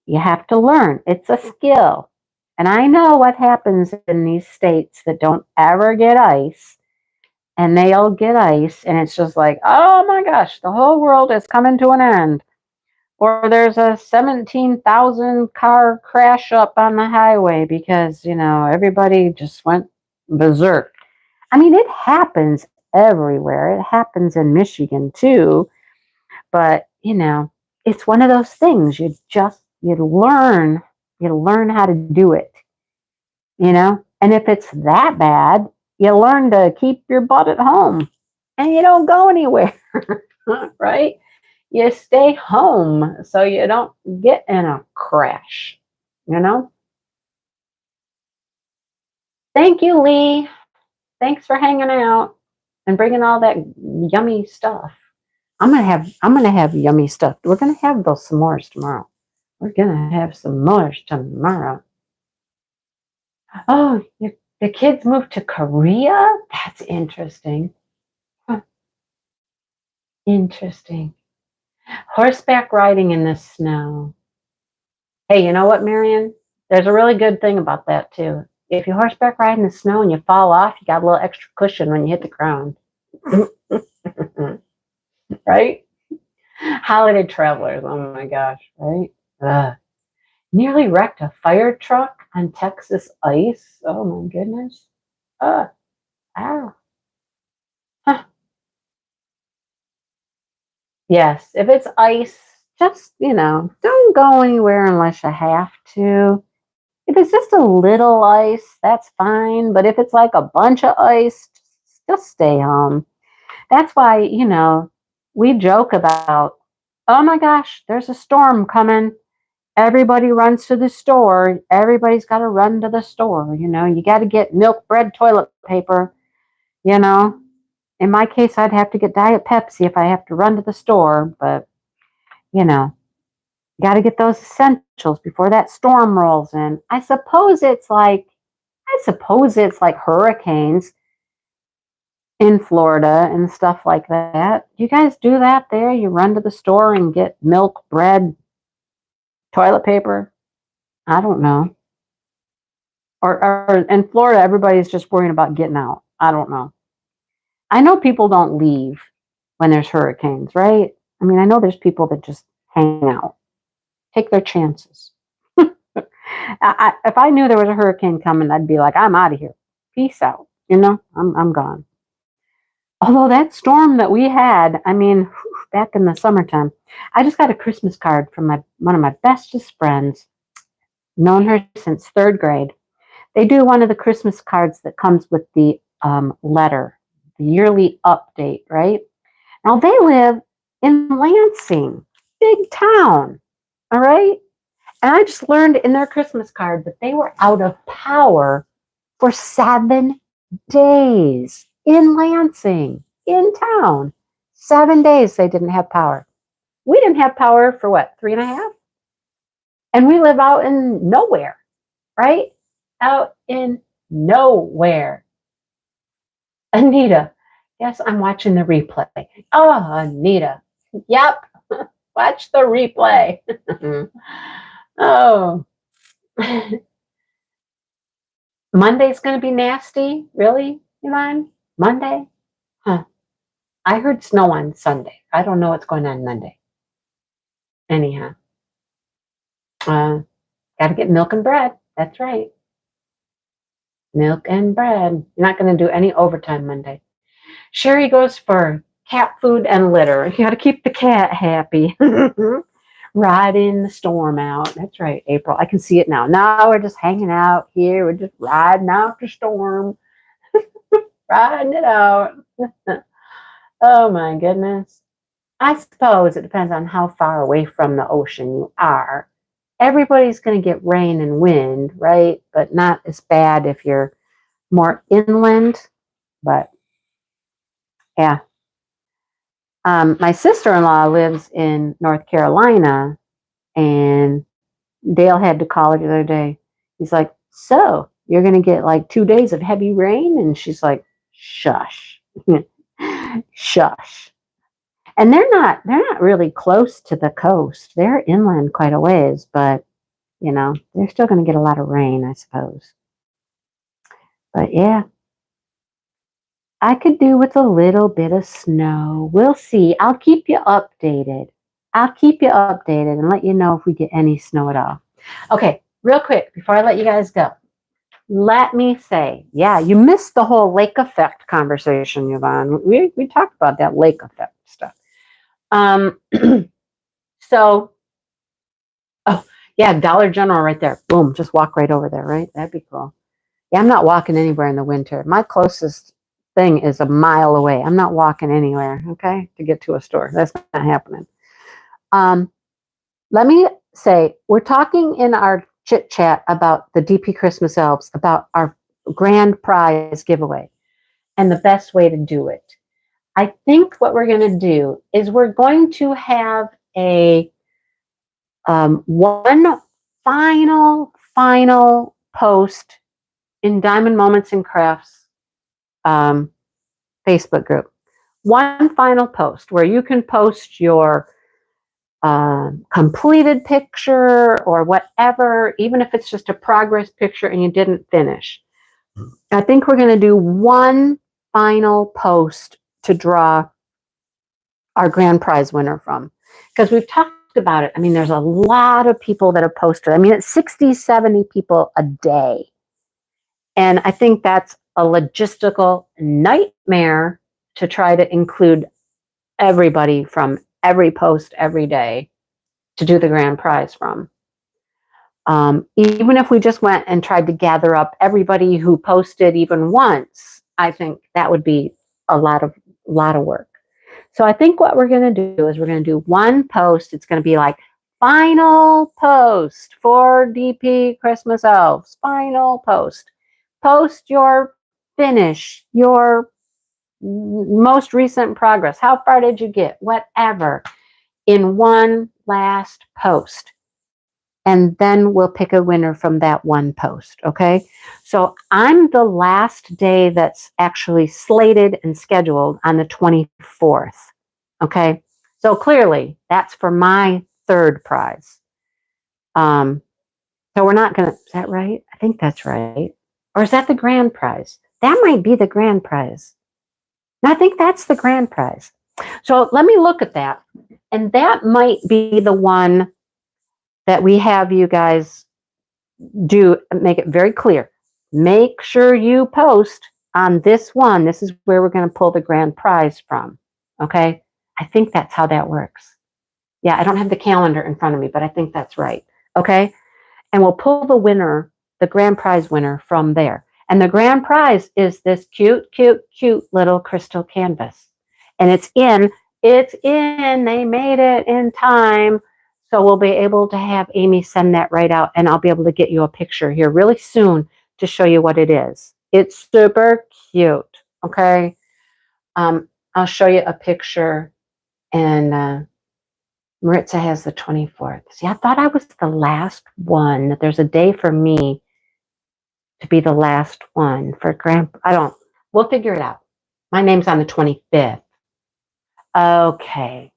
you have to learn. It's a skill. And I know what happens in these states that don't ever get ice, and they'll get ice, and it's just like, oh my gosh, the whole world is coming to an end. Or there's a 17,000 car crash up on the highway because, everybody just went berserk. I mean, it happens everywhere. It happens in Michigan too. But, it's one of those things you learn how to do it. And if it's that bad, you learn to keep your butt at home and you don't go anywhere, right? You stay home so you don't get in a crash. Thank you, Lee. Thanks for hanging out and bringing all that yummy stuff. I'm gonna have yummy stuff. We're gonna have those s'mores tomorrow. We're gonna have s'mores tomorrow. Oh, the kids moved to Korea? That's interesting. Huh. Interesting. Horseback riding in the snow. Hey, you know what, Marion? There's a really good thing about that too. If you horseback ride in the snow and you fall off, you got a little extra cushion when you hit the ground. Right? Holiday travelers. Oh my gosh, right? Ugh. Nearly wrecked a fire truck on Texas ice. Oh my goodness. Ugh. Ow. Huh. Yes, if it's ice, just, don't go anywhere unless you have to. If it's just a little ice, that's fine. But if it's like a bunch of ice, just stay home. That's why, we joke about, oh my gosh, there's a storm coming. Everybody runs to the store. Everybody's got to run to the store. You got to get milk, bread, toilet paper. You know, in my case, I'd have to get Diet Pepsi if I have to run to the store. But, you know, got to get those essentials before that storm rolls in. I suppose it's like hurricanes in Florida and stuff like that. You guys do that there? You run to the store and get milk, bread, toilet paper? I don't know. Or in Florida, everybody's just worrying about getting out. I don't know. I know people don't leave when there's hurricanes, right? I mean, I know there's people that just hang out, take their chances. If I knew there was a hurricane coming, I'd be like, I'm out of here. Peace out. I'm gone. Although that storm that we had, I mean, back in the summertime, I just got a Christmas card from one of my bestest friends, known her since third grade. They do one of the Christmas cards that comes with the letter, the yearly update, right? Now they live in Lansing, big town, all right? And I just learned in their Christmas card that they were out of power for 7 days in Lansing, in town. 7 days they didn't have power. We didn't have power for what, 3.5? And we live out in nowhere, right? Out in nowhere. Anita, yes, I'm watching the replay. Oh, Anita. Yep, watch the replay. Oh, Monday's going to be nasty? Really, Iman? Monday? Huh. I heard snow on Sunday. I don't know what's going on Monday. Anyhow, got to get milk and bread. That's right. Milk and bread. You're not going to do any overtime Monday. Sherry goes for cat food and litter. You got to keep the cat happy. Riding the storm out. That's right, April. I can see it now. Now we're just hanging out here. We're just riding out the storm. Riding it out. Oh my goodness. I suppose it depends on how far away from the ocean you are. Everybody's going to get rain and wind, right? But not as bad if you're more inland. But yeah. My sister-in-law lives in North Carolina, and Dale had to call her the other day. He's like, so you're going to get like 2 days of heavy rain? And she's like, shush. Shush. And they're not really close to the coast. They're inland quite a ways, but they're still going to get a lot of rain, I suppose. But yeah, I could do with a little bit of snow. We'll see. I'll keep you updated. And let you know if we get any snow at all. Okay, real quick, before I let you guys go, let me say, yeah, you missed the whole lake effect conversation, Yvonne. We talked about that lake effect stuff. So, oh, yeah, Dollar General right there. Boom, just walk right over there, right? That'd be cool. Yeah, I'm not walking anywhere in the winter. My closest thing is a mile away. I'm not walking anywhere, okay, to get to a store. That's not happening. Let me say, we're talking in our chit chat about the DP Christmas elves, about our grand prize giveaway and the best way to do it. I think what we're going to do is we're going to have a one final post in Diamond Moments and Crafts Facebook group. One final post where you can post your completed picture or whatever, even if it's just a progress picture and you didn't finish. I think we're going to do one final post to draw our grand prize winner from. because we've talked about it. I mean, there's a lot of people that have posted. I mean, it's 60, 70 people a day. And I think that's a logistical nightmare to try to include everybody from every post every day to do the grand prize from. Even if we just went and tried to gather up everybody who posted even once, I think that would be a lot of work. So I think what we're going to do is we're going to do one post. It's going to be like final post for DP Christmas Elves. Final post. Post your finish, your most recent progress. How far did you get? Whatever. In one last post. And then we'll pick a winner from that one post, okay? So I'm the last day that's actually slated and scheduled on the 24th, okay? So clearly, that's for my third prize. So we're not going to, is that right? I think that's right. Or is that the grand prize? That might be the grand prize. No, I think that's the grand prize. So let me look at that. And that might be the one that we have you guys do. Make it very clear. Make sure you post on this one. This is where we're going to pull the grand prize from. Okay? I think that's how that works. Yeah, I don't have the calendar in front of me, but I think that's right. Okay? And we'll pull the winner, the grand prize winner from there. And the grand prize is this cute, cute, cute little crystal canvas. And it's in. They made it in time. So we'll be able to have Amy send that right out, and I'll be able to get you a picture here really soon to show you what it is. It's super cute, okay? I'll show you a picture, and Maritza has the 24th. See, I thought I was the last one, that there's a day for me to be the last one for we'll figure it out. My name's on the 25th. Okay.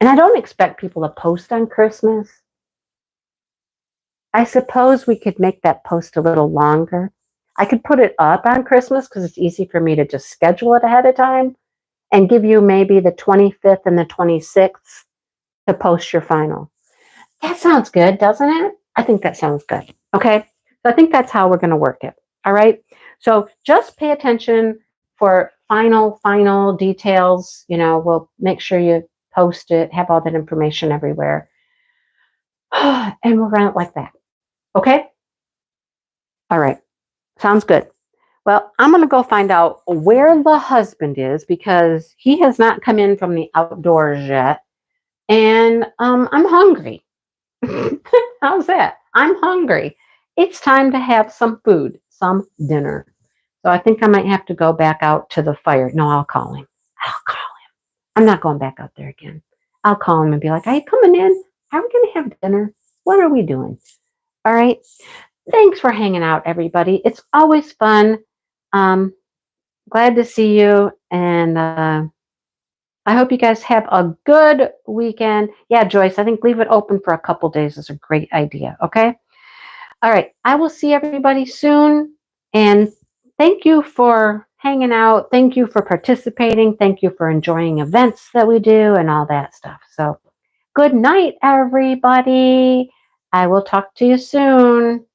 And I don't expect people to post on Christmas. I suppose we could make that post a little longer. I could put it up on Christmas because it's easy for me to just schedule it ahead of time and give you maybe the 25th and the 26th to post your final. That sounds good, doesn't it? I think that sounds good. Okay. So I think that's how we're going to work it. All right. So just pay attention for final details. We'll make sure you post it, have all that information everywhere. And we'll run it like that. Okay? All right. Sounds good. Well, I'm going to go find out where the husband is because he has not come in from the outdoors yet. And I'm hungry. How's that? I'm hungry. It's time to have some food, some dinner. So I think I might have to go back out to the fire. No, I'll call him. I'm not going back out there again. I'll call him and be like, are you coming in? Are we going to have dinner? What are we doing? All right. Thanks for hanging out, everybody. It's always fun. Glad to see you. And I hope you guys have a good weekend. Yeah, Joyce, I think leave it open for a couple days is a great idea. Okay. All right. I will see everybody soon. And thank you for hanging out. Thank you for participating. Thank you for enjoying events that we do and all that stuff. So good night, everybody. I will talk to you soon.